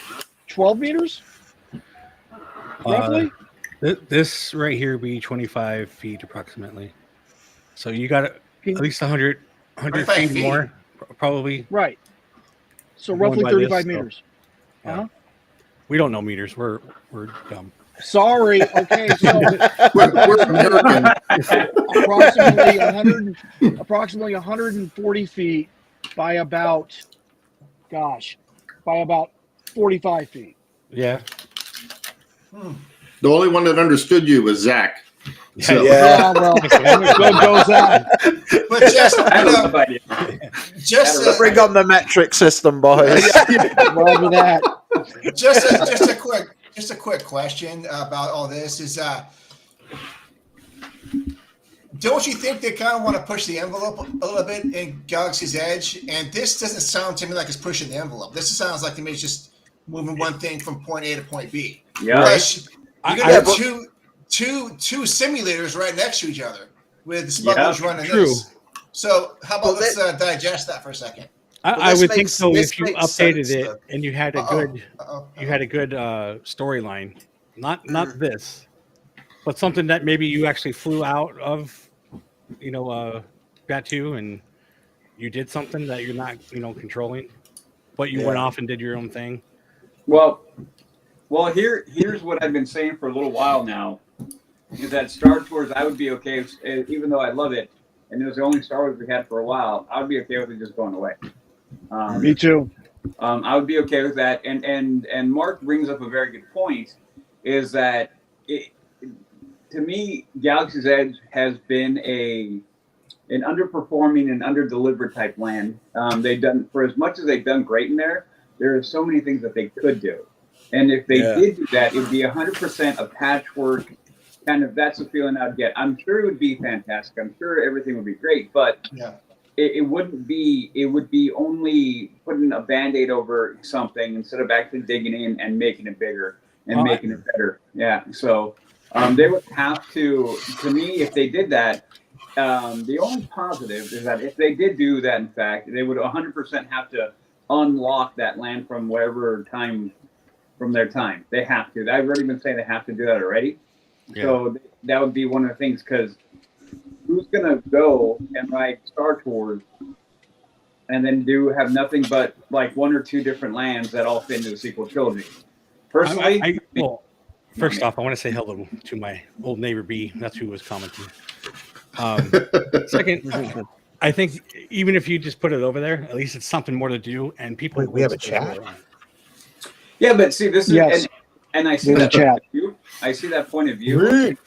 12 meters? Roughly? This right here would be 25 feet approximately. So you got at least 100 25 feet feet. more, probably. Right. So Going roughly by 35 this, so- meters. Yeah. Uh-huh. We don't know meters. We're dumb. Sorry. Okay. So We're American. approximately 140 feet by about 45 feet. Yeah. The only one that understood you was Zack. So- Yeah. Well, go Zack. But just, I don't know about you. just, Bring on the metric system, boys. Roger that. just a quick question about all this is, don't you think they kind of want to push the envelope a little bit in Galaxy's Edge? And this doesn't sound to me like it's pushing the envelope. This sounds like to me it's just moving one thing from point A to point B. Yeah. Plus, you're gonna I- have two simulators right next to each other with the smugglers running true. this. So how about Well, let's digest that for a second. I this would think makes- so this if you makes updated sense, it though. and you had a good storyline. Not this, but something that maybe you actually flew out of, Batu, and you did something that you're not, controlling, but you went Yeah. off and did your own thing. Well, here's what I've been saying for a little while now, is that Star Tours I would be okay, even though I love it, and it was the only Star Wars we had for a while. I would be okay with it just going away. Me too. I would be okay with that. And Mark brings up a very good point, is that to me, Galaxy's Edge has been an underperforming and underdelivered type land. They've done, for as much as they've done great in there, there are so many things that they could do. And if they did do that, it would be 100% a patchwork kind of, that's the feeling I'd get. I'm sure it would be fantastic. I'm sure everything would be great, but Yeah. it wouldn't be, it would be only putting a Band-Aid over something instead of actually digging in and making it bigger and making it better. Yeah. So they would have to me, if they did that, the only positive is that if they did do that, in fact, they would 100% have to unlock that land from whatever time, from their time. They have to. I've already been saying they have to do that already. Yeah. So that would be one of the things, because who's going to go and write Star Tours and then have nothing but like one or two different lands that all fit into the sequel trilogy? Personally, First off, I want to say hello to my old neighbor B. That's who was commenting. Second, I think even if you just put it over there, at least it's something more to do, and people. Wait, we have a chat. Yeah, but see, this is Yes. and I see There's that a chat. point of view. I see that point of view.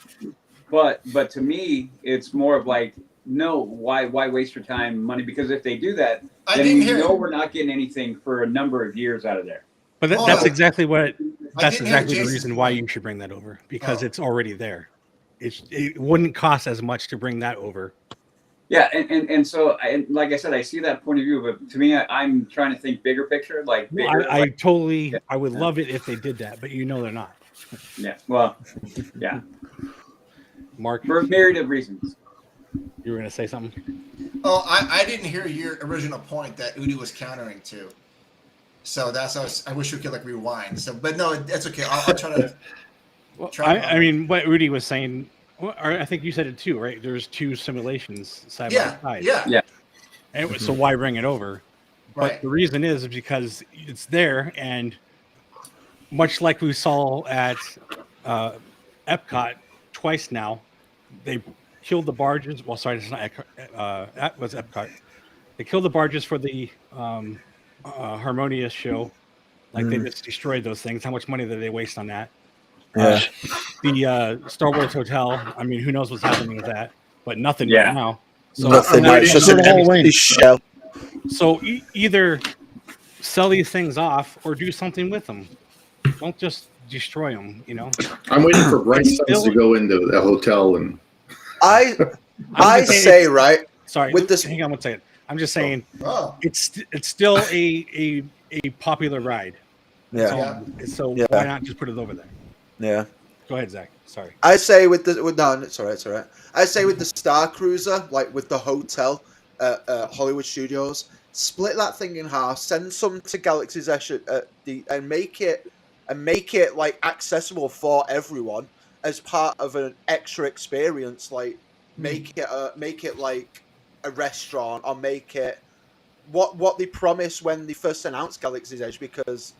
But to me, it's more of like, no, why waste your time, money? Because if they do that, then we know we're not getting anything for a number of years out of there. But that's exactly what. That's didn't hear exactly the Jason's reason why point. you should bring that over, because it's already there. It wouldn't cost as much to bring that over. Yeah, and so, like I said, I see that point of view, but to me, I'm trying to think bigger picture, like bigger. I would love it if they did that, but they're not. Yeah, well, yeah. Mark, for a myriad of reasons. You were going to say something? Oh, I didn't hear your original point that Udi was countering to. So I wish we could like rewind. So, but no, that's okay. I'll try to. I mean, what Udi was saying, or I think you said it too, right? There's two simulations side by side. Yeah. And so why bring it over? Right. But the reason is because it's there, and much like we saw at Epcot twice now, they killed the barges. Well, sorry, it's not that was Epcot. They killed the barges for the Harmonious show. Like they just destroyed those things. How much money did they waste on that? The Star Wars Hotel. I mean, who knows what's happening with that? But nothing right now. So nothing. It's just an empty shell. So either sell these things off or do something with them. Don't just destroy them. I'm waiting for Bright Sons to go into the hotel, and I say right. Sorry, with this. Hang on one second. I'm just saying it's still a popular ride. Yeah. So why not just put it over there? Yeah. Go ahead, Zach. Sorry. I say no, it's all right. It's all right. I say with the Star Cruiser, like with the hotel, Hollywood Studios, split that thing in half, send some to Galaxy's Edge and make it like accessible for everyone as part of an extra experience. Like make it like a restaurant, or make it what they promised when they first announced Galaxy's Edge, because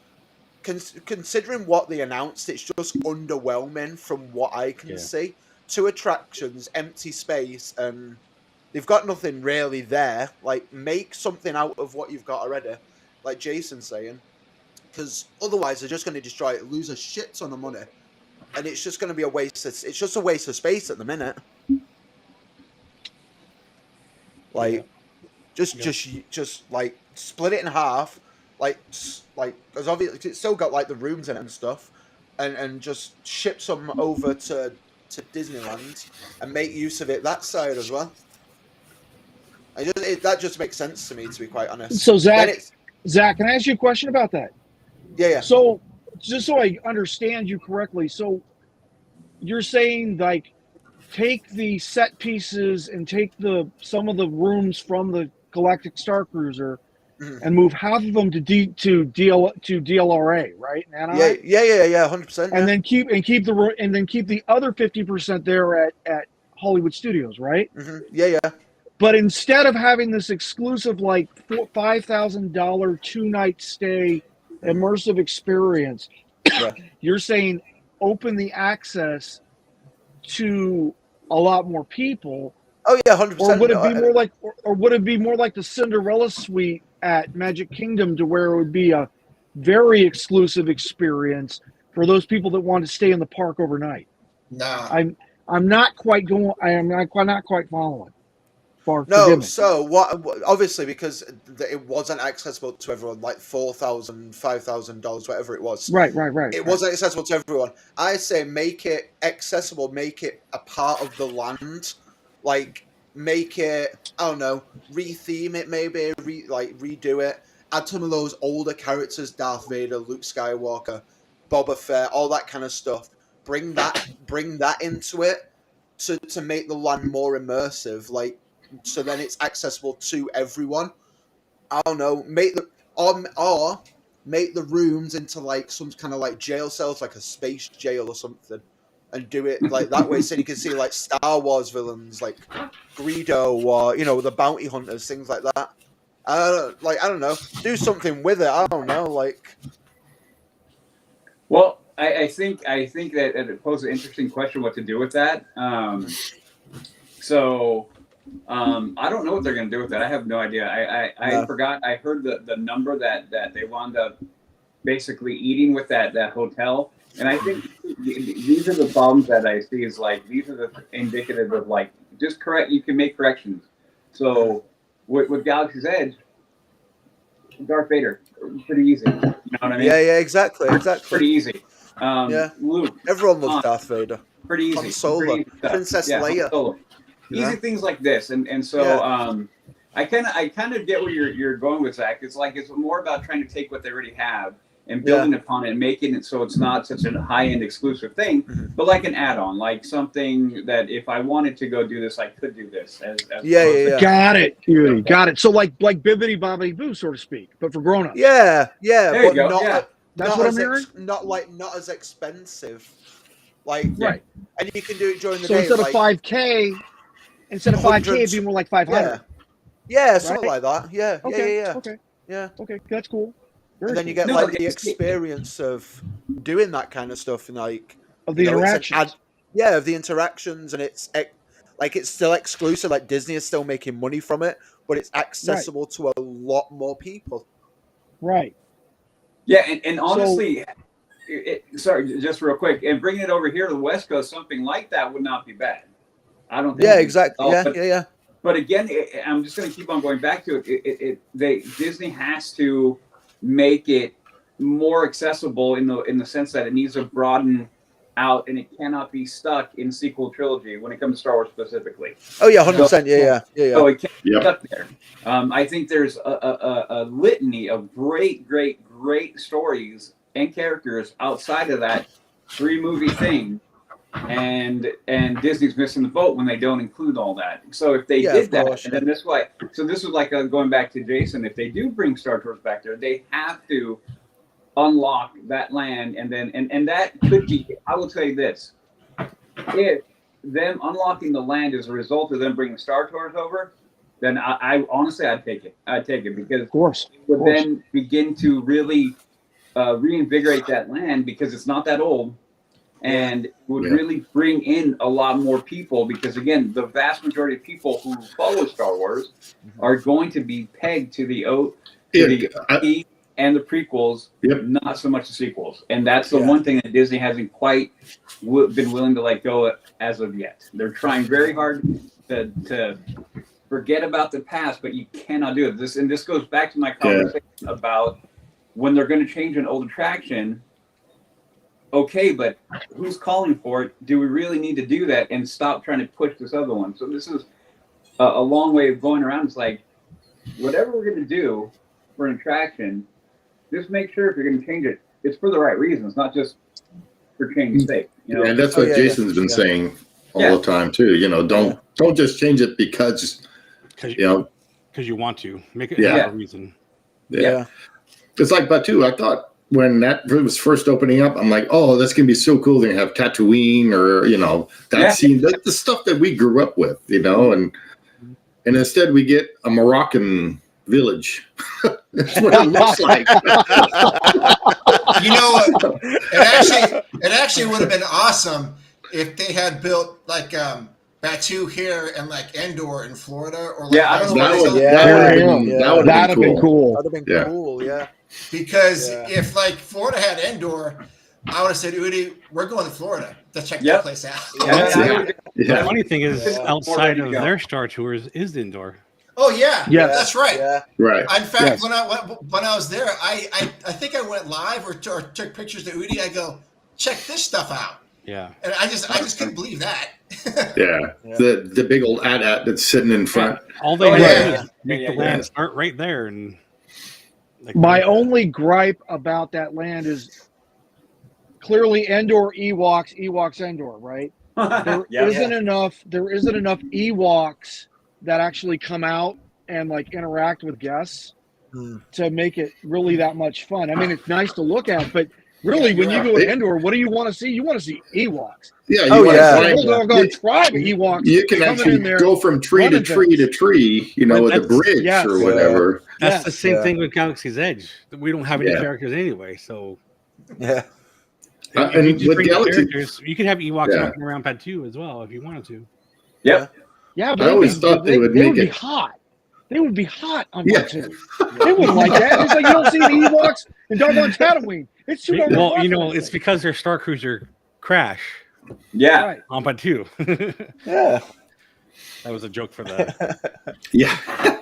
considering what they announced, it's just underwhelming from what I can see. 2 attractions, empty space, and they've got nothing really there. Like, make something out of what you've got already, like Jason's saying, because otherwise they're just going to destroy it, lose a shit ton of money, and it's just going to be a waste. It's just a waste of space at the minute. Like, just like split it in half. Like, because obviously it's still got like the rooms in it and stuff, and just ship some over to Disneyland and make use of it that side as well. That just makes sense to me, to be quite honest. So Zach, can I ask you a question about that? Yeah. So just so I understand you correctly, so you're saying like take the set pieces and take some of the rooms from the Galactic Star Cruiser and move half of them to DLRA, right? Yeah, 100%. And then keep the other 50% there at Hollywood Studios, right? Yeah. But instead of having this exclusive like $5,000 2-night stay immersive experience, you're saying open the access to a lot more people. Oh yeah, 100%. Or would it be more like, or would it be more like the Cinderella Suite at Magic Kingdom, to where it would be a very exclusive experience for those people that want to stay in the park overnight? No, I'm not quite going. I am not quite following. No, so what? Obviously, because it wasn't accessible to everyone, like $4,000, $5,000, whatever it was. Right. It wasn't accessible to everyone. I say make it accessible, make it a part of the land, like make it, I don't know, retheme it maybe, redo it, add some of those older characters, Darth Vader, Luke Skywalker, Boba Fett, all that kind of stuff. Bring that into it to make the land more immersive, like so then it's accessible to everyone. I don't know, make the or make the rooms into like some kind of like jail cells, like a space jail or something, and do it like that way, so you can see like Star Wars villains like Greedo or the bounty hunters, things like that. I don't know, do something with it. I don't know, like. Well, I think that it poses an interesting question what to do with that. I don't know what they're going to do with that. I have no idea. I forgot. I heard the number that they wound up basically eating with that hotel. And I think these are the problems that I see is like, these are the indicative of like, just correct. You can make corrections. So with Galaxy's Edge, Darth Vader, pretty easy. You know what I mean? Yeah, exactly. Pretty easy. Luke. Everyone loves Darth Vader. Pretty easy. Han Solo, Princess Leia. Solo. Easy things like this, and so I kind of get where you're going with Zach. It's like it's more about trying to take what they already have and building upon it and making it so it's not such a high-end exclusive thing, but like an add-on, like something that if I wanted to go do this, I could do this. Got it, Hury. Got it. So like Bibbidi Bobbidi Boo, so to speak, but for grown-ups. Yeah. There you go. That's what I'm hearing. Not as expensive. Like right, and you can do it during the so day. Instead of 5K, it'd be more like 500. Yeah, something like that. Yeah. Okay, that's cool. And then you get the experience of doing that kind of stuff and like of the interactions. Of the interactions, and it's still exclusive. Like Disney is still making money from it, but it's accessible to a lot more people. Right. Yeah, and honestly, sorry, just real quick, and bringing it over here to the West Coast, something like that would not be bad. I don't think. Yeah, exactly. Yeah. But again, I'm just going to keep on going back to it. Disney has to make it more accessible in the sense that it needs to broaden out, and it cannot be stuck in sequel trilogy when it comes to Star Wars specifically. Oh yeah, 100%. Yeah. So it can't be stuck there. I think there's a litany of great stories and characters outside of that 3-movie thing. And Disney's missing the boat when they don't include all that. So if they did that, and then this is like going back to Jason. If they do bring Star Tours back there, they have to unlock that land, and that could be. I will say this: if them unlocking the land is a result of them bringing Star Tours over, then I honestly I'd take it. I'd take it because it would then begin to really reinvigorate that land because it's not that old. And would really bring in a lot more people because, again, the vast majority of people who follow Star Wars are going to be pegged to the OT and the prequels, not so much the sequels. And that's the one thing that Disney hasn't quite been willing to let go as of yet. They're trying very hard to forget about the past, but you cannot do it. This goes back to my conversation about when they're going to change an old attraction. Okay, but who's calling for it? Do we really need to do that and stop trying to push this other one? So this is a long way of going around. It's like, whatever we're going to do for an attraction, just make sure if you're going to change it, it's for the right reasons, not just for changing sake. And that's what Jason's been saying all the time too. Don't just change it because you want to. Make it have a reason. Yeah. It's like Batu. I thought when that was first opening up, I'm like, oh, that's going to be so cool. They're going to have Tatooine or, that scene, the stuff that we grew up with, and instead we get a Moroccan village. That's what it looks like. You know what? It actually would have been awesome if they had built like Batu here and like Endor in Florida. Or like that would have been cool. That would have been cool, yeah. Because if like Florida had Endor, I would have said, Udi, we're going to Florida to check that place out. The funny thing is, outside of their Star Tours is indoor. Oh yeah, that's right. Yeah. Right. In fact, when I was there, I think I went live or took pictures to Udi. I go, check this stuff out. Yeah. And I just couldn't believe that. The big old AT-AT that's sitting in front. All they do is make the land start right there and. My only gripe about that land is clearly Endor Ewoks Endor, right? There Yeah. isn't enough Ewoks that actually come out and like interact with guests to make it really that much fun. I mean, it's nice to look at, but really, when you go to Endor, what do you want to see? You want to see Ewoks. Yeah, Oh, want to yeah. A whole doggone tribe of Ewoks. You can coming actually in there, go from tree to running tree things. to tree, you know, with a That's- bridge yes. or whatever. That's Yes. the same Yeah. thing with Galaxy's Edge. We don't have any Yeah. characters anyway, so Yeah. if And you just with bring the Galaxy- characters, you could have Ewoks Yeah. walking around Patu as well if you wanted to. Yep. Yeah, I but always thought they would make be it. hot. They would be hot on Yeah. Batu. They wouldn't like that. It's like you don't see the Ewoks and doggone Tatooine. It's too darn Well, hot you for know, that it's thing. because their Star Cruiser crash Yeah. Right. on Patu. Yeah. That was a joke for the Yeah.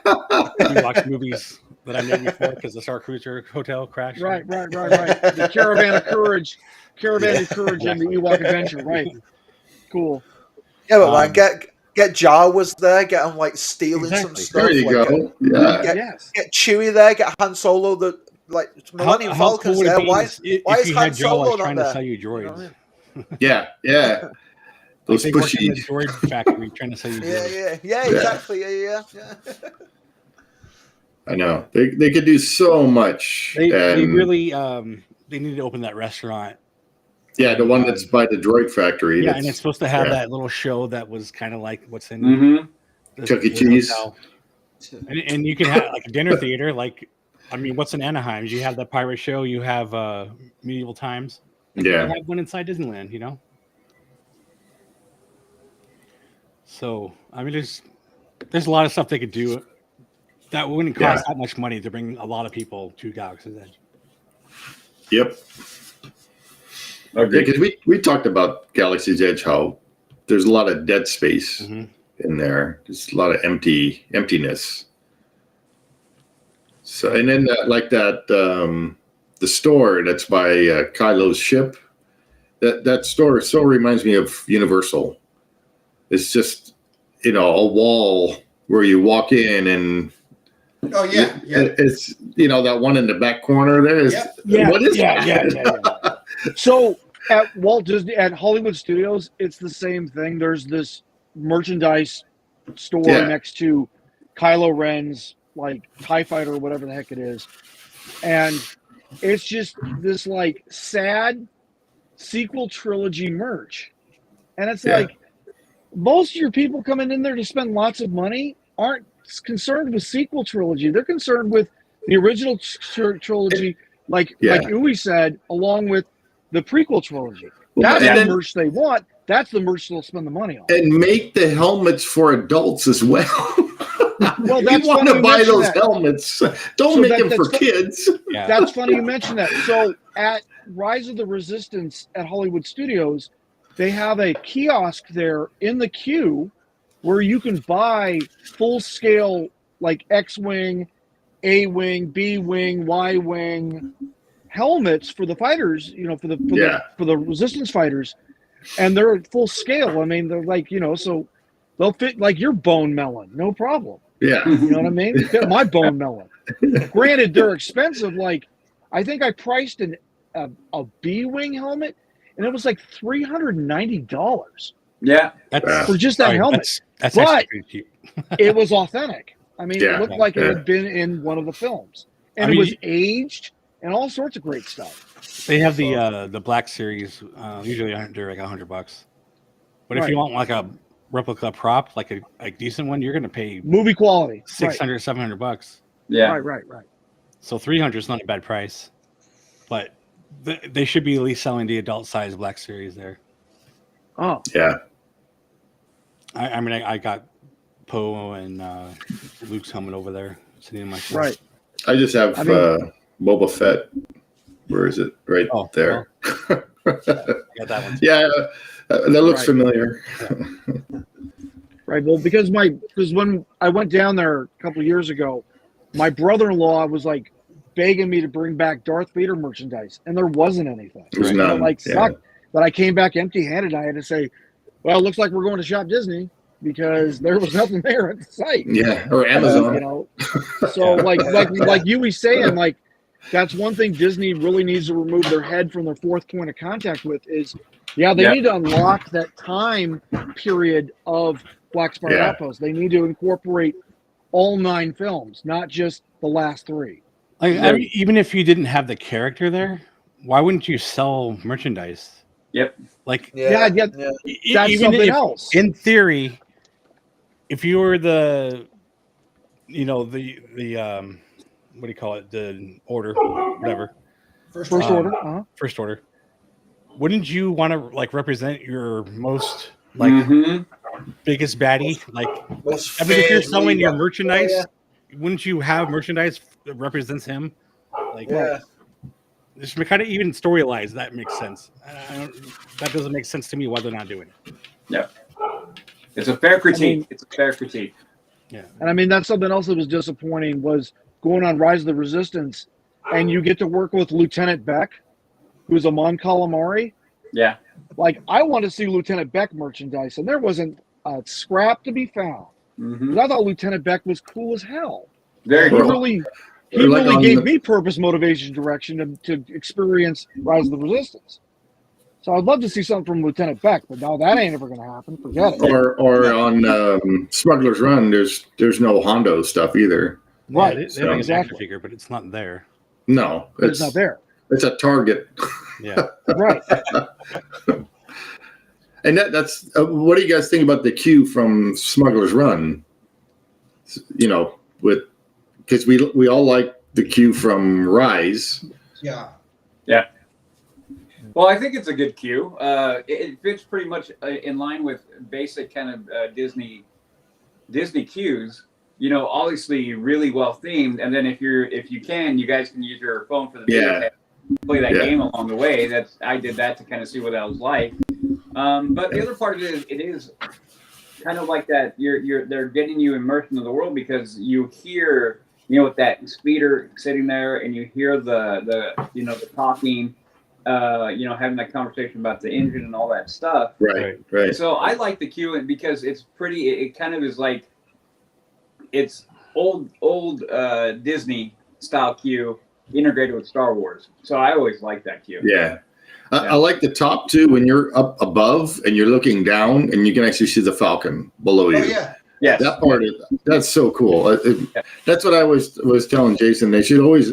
Ewok movies that I made before because the Star Cruiser hotel crashed. Right. The Caravan of Courage and the Ewok Adventure. Right. Cool. Yeah, but man, get Jawas there, get them like stealing some Exactly. stuff. There you like, go. Yeah. Yes. Get Chewie there, get Han Solo, the like Millennium How Falcons cool would it there. be Why if is you Han had Solo Jawas not trying to there? sell you You know what I droids? mean? Yeah. Those They work in the pushy. droid factory trying to sell you droids. Yeah, exactly. Yeah. I know. They could do so much. They and, really they need to open that restaurant. yeah, the one that's by the droid factory. Yeah, that's- and it's supposed to have yeah. that little show that was kind of like what's in Mm-hmm. the Chuck E. the Cheese. hotel. And you can have like a dinner theater. Like, I mean, what's in Anaheim? You have the pirate show. You have medieval times. You Yeah. have one inside Disneyland. You know. So I mean, there's a lot of stuff they could do that wouldn't cost that much money to bring a lot of people to Galaxy's Edge. Yep. Agreed. Because we talked about Galaxy's Edge, how there's a lot of dead space Mhm. in there. There's a lot of emptiness. So, and then the store that's by Kylo's ship, that store so reminds me of Universal. It's just, a wall where you walk in and Oh yeah. it's, that one in the back corner there is, Yeah. what is that? Yeah. So at Walt Disney, at Hollywood Studios, it's the same thing. There's this merchandise store Yeah. next to Kylo Ren's like TIE Fighter or whatever the heck it is. And it's just this like sad sequel trilogy merch. And it's Yeah. like most of your people coming in there to spend lots of money aren't concerned with sequel trilogy. They're concerned with the original trilogy, like Uwe said, along with the prequel trilogy. That's And the then- merch they want. That's the merch they'll spend the money on. And make the helmets for adults as well. Well, you that's want funny to you buy mention those that. helmets. Don't So make that- them for that's kids. Yeah. That's funny you mentioned that. So at Rise of the Resistance at Hollywood Studios, they have a kiosk there in the queue where you can buy full-scale like X-Wing, A-Wing, B-Wing, Y-Wing helmets for the fighters, for the Resistance fighters. And they're at full scale. I mean, they're like, so they'll fit like your bone melon, no problem. Yeah. You know what I mean? Fit my bone melon. Granted, they're expensive. Like, I think I priced a B-Wing helmet, and it was like $390 Yeah. That's for just that sorry, helmet. That's But- actually pretty cheap. It was authentic. I mean, Yeah, it looked like it yeah. had been in one of the films, and I mean, it was aged and all sorts of great stuff. They have the Black Series. Usually they're like $100. But if Right. you want like a replica prop, like a decent one, you're going to pay Movie quality. 600, $700. Yeah. Right. So 300 is not a bad price, but they should be at least selling the adult size Black Series there. Oh, Yeah. I mean, I got Poe and Luke's helmet over there sitting in my shelf. right. I just have I mean- Boba Fett. Where is it? Right there. I got that one. Yeah. That looks Right. familiar. Right. Well, because when I went down there a couple of years ago, my brother-in-law was like begging me to bring back Darth Vader merchandise, and there wasn't anything. There's And it, none. like Yeah. sucked that I came back empty-handed. I had to say, "Well, it looks like we're going to Shop Disney," because there was nothing there at the site. Yeah. Or Amazon. So like you were saying, like that's one thing Disney really needs to remove their head from their fourth point of contact with is, they need to unlock that time period of Black Spire Outpost. They need to incorporate all 9 films, not just the last 3. I mean, even if you didn't have the character there, why wouldn't you sell merchandise? Yep. Like, That's even something if, else. in theory, if you were the what do you call it? The order, whatever. First order. First order. Wouldn't you want to like represent your most like biggest baddie? Like, Most I mean, if you're famous selling your leader. merchandise, wouldn't you have merchandise that represents him? Like, just kind of even story-wise, that makes sense. That doesn't make sense to me why they're not doing it. Yeah. It's a fair critique. It's a fair critique. Yeah. And I mean, that's something else that was disappointing was going on Rise of the Resistance, and you get to work with Lieutenant Beck, who's a Mon Calamari. Yeah. Like, I want to see Lieutenant Beck merchandise, and there wasn't a scrap to be found. Mm-hmm. 'Cause I thought Lieutenant Beck was cool as hell. Very He cool. really Like on gave the- me purpose, motivation, direction to experience Rise of the Resistance. So I'd love to see something from Lieutenant Beck, but no, that ain't ever going to happen. Forget it. Or on Smuggler's Run, there's no Hondo stuff either. Right. Yeah, they So- have an action Exactly. figure, but it's not there. No, It's not there. It's a Target. Yeah. Right. And that's what do you guys think about the queue from Smuggler's Run? You know, because we all like the queue from Rise. Yeah. Well, I think it's a good cue. It fits pretty much in line with basic kind of Disney cues. You know, obviously really well themed. And then if you can, you guys can use your phone for the video, play that game along the way. I did that to kind of see what that was like. But the other part of it is kind of like that. They're getting you immersed into the world because you hear, with that speeder sitting there, and you hear the talking. Having that conversation about the engine and all that stuff. Right. So I like the queue because it's pretty. It kind of is like it's old Disney style queue integrated with Star Wars. So I always like that queue. Yeah. I like the top two when you're up above and you're looking down and you can actually see the Falcon below you. Oh yeah. Yes. That part that's so cool. That's what I was telling Jason. They should always,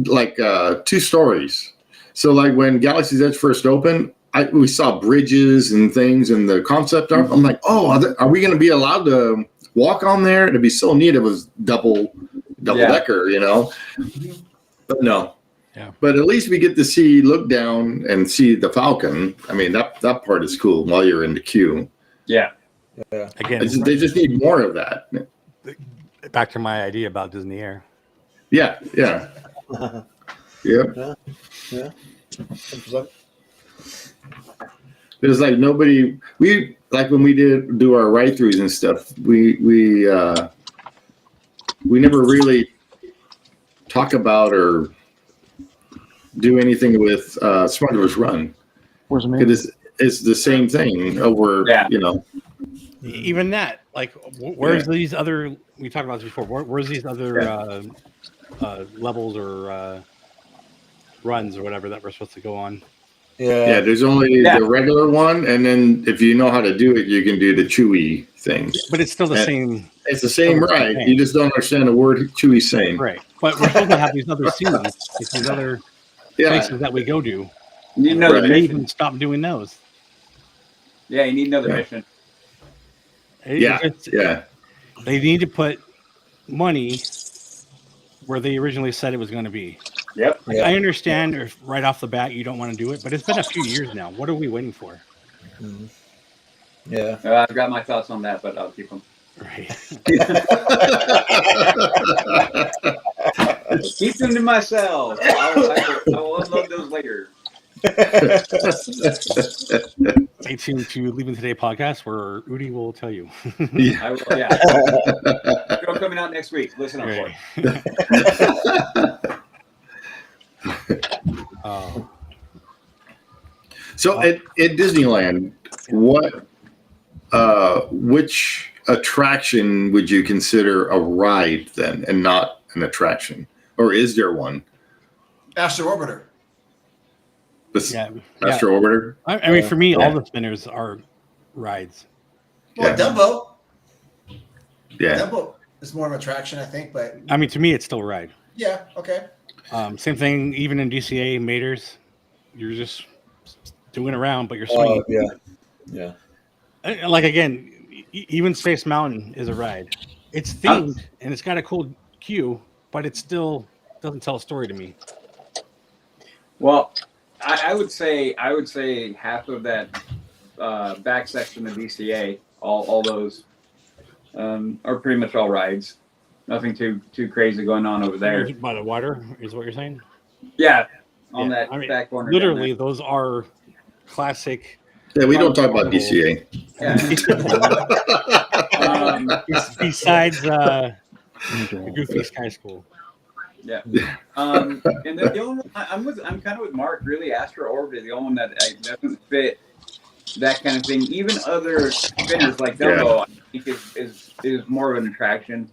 like 2 stories. So like when Galaxy's Edge first opened, we saw bridges and things in the concept art. I'm like, are we going to be allowed to walk on there? It'd be so neat if it was double decker, But no. Yeah. But at least we get to look down and see the Falcon. I mean, that part is cool while you're in the queue. Yeah. Again, They just need more of that. back to my idea about Disney Air. Yeah. Yep. Yeah. 100%. There's like when we do our ride throughs and stuff, we never really talk about or do anything with Smuggler's Run. Where's me? It's the same thing over, Even that, like, where's these other? We talked about this before. Where's these other levels or runs or whatever that we're supposed to go on? Yeah, there's only the regular one, and then if you know how to do it, you can do the Chewy thing. But it's still the same. It's the same ride. You just don't understand the word Chewy's saying. Right. But we're supposed to have these other scenes, these other places that we go to. You need another They mission. even stop doing those. Yeah, you need another mission. They need to put money where they originally said it was going to be. Yep. Like, I understand if right off the bat you don't want to do it, but it's been a few years now. What are we waiting for? Mm-hmm. Yeah. I've got my thoughts on that, but I'll keep them. Right. Keep them to myself. I will unload those later. Stay tuned to Leaving Today podcast where Udi will tell you. I will, yeah. Show coming out next week. Listen up for it. So at Disneyland, which attraction would you consider a ride then, and not an attraction? or is there one? Astro Orbiter. This Yeah. Astro Orbiter. I mean, for me, Yeah. all the spinners are rides. Well, Yeah. Dumbo. Yeah. Dumbo is more of an attraction, I think, but I mean, to me, it's still a ride. yeah, okay. Same thing, even in DCA Maters, you're just doing around, but you're swinging. Yeah. Like again, even Space Mountain is a ride. It's themed and it's got a cool queue, but it still doesn't tell a story to me. Well, I would say half of that back section of DCA, all those are pretty much all rides. Nothing too crazy going on over there. By the water is what you're saying? Yeah, on Yeah, that I mean, back corner. Literally, those are classic. Yeah, we don't talk about DCA. Yeah. Besides the Goofy Sky School. Yeah. And then the only one, I'm kind of with Mark. Really, Astro Orbit is the only one that doesn't fit that kind of thing. Even other spinners like Dumbo, I think is more of an attraction.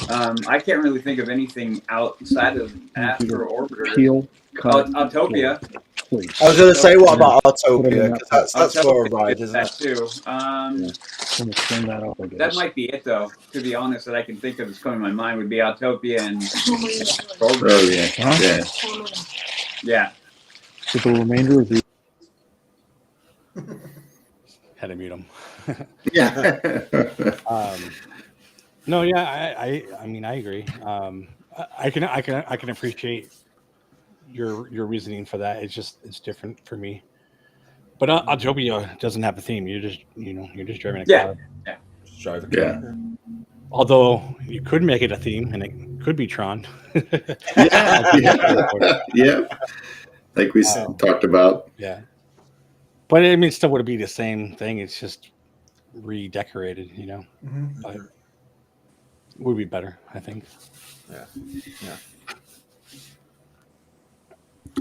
I can't really think of anything outside of Astro Orbiter. Autopia. I was going to say, what about Autopia? Because that's more a ride, isn't it? Too. That might be it, though. To be honest, that I can think of that's coming to my mind would be Autopia and Orbiter. Oh yeah. Yeah. So the remainder of the Had to mute him. Yeah. No, yeah, I mean, I agree. I can appreciate your reasoning for that. It's different for me. But Autopia doesn't have a theme. You're just driving a car. Just drive a Yeah. car. Although you could make it a theme, and it could be Tron. Yeah. Like we talked about. Yeah. But I mean, it still would be the same thing. It's just redecorated, Mm-hmm. But it would be better, I think. Yeah.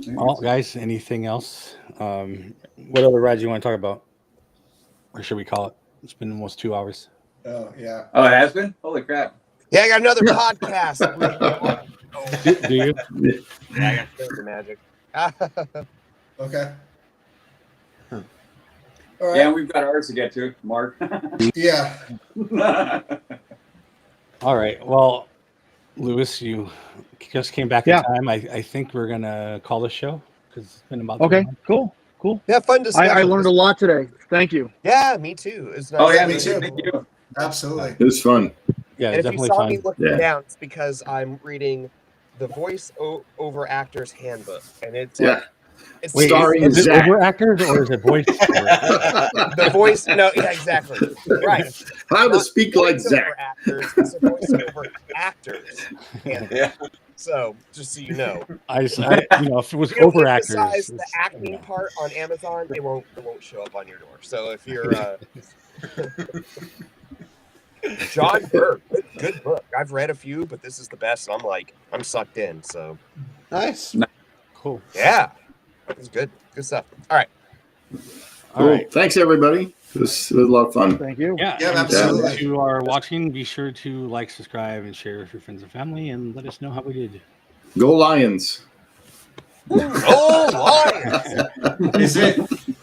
Well, guys, anything else? What other rides you want to talk about? Or should we call it? It's been almost 2 hours. Oh yeah. Oh, it has been? Holy crap. Yeah, I got another podcast. Do you? Yeah, I got filter magic. Okay. All right. Yeah, we've got ours to get to, Mark. Yeah. All right. Well, Lewis, you just came back in time. I think we're going to call the show because it's been about 2 Okay, months. cool. Yeah, fun discussion. I learned a lot today. Thank you. Yeah, me too. It's nice. Oh, yeah, me me too. too. Thank you. Absolutely. It was fun. Yeah, And it's if you definitely saw fun. me looking Yeah. down, it's because I'm reading the Voice Over Actors Handbook, and it's Yeah. it's Wait, Starring is it Zack. over actors or is it voice? the voice. No, yeah, exactly. Right. How to Not speak like voiceover Zack. Actors, it's a voiceover actors. And Yeah. so, just so you know, if it was if you over actors, emphasize the it's- acting part on Amazon, it won't show up on your door. So if you're John Burke, good book. I've read a few, but this is the best. And I'm sucked in. So Nice. Cool. yeah, it's good stuff. All right. All Cool. right. Thanks everybody. It was a lot of fun. Thank you. Yeah, Yeah, and absolutely. those who are watching, be sure to like, subscribe, and share with your friends and family, and let us know how we did. Go Lions. Oh, Lions!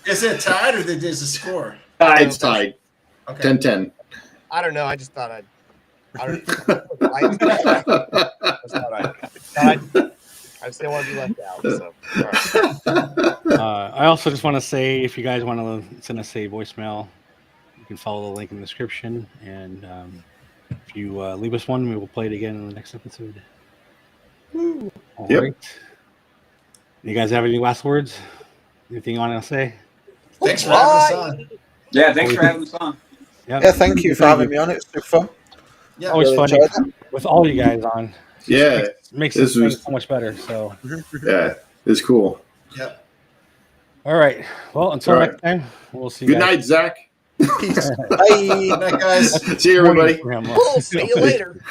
Is it tied or is the score? It's tied. Okay. 10-10. I don't know. I just thought I just didn't want to be left out. So, all right. I also just want to say, if you guys want to send us a voicemail, you can follow the link in the description. And if you leave us one, we will play it again in the next episode. All Yep. right. You guys have any last words? Anything you want to say? Thanks for having us on. Yeah, thanks for having us on. Yeah, thank you for having me on. It's super fun. Yeah. Always Really funny enjoyed it. with all you guys on. Yeah. Makes This this was- so much better. So, Yeah. It's cool. Yep. all right. Well, until All right. next time, we'll see you Good guys. night, Zach. Peace. Bye. Good night, guys. See you everybody. For him. Cool. See you later.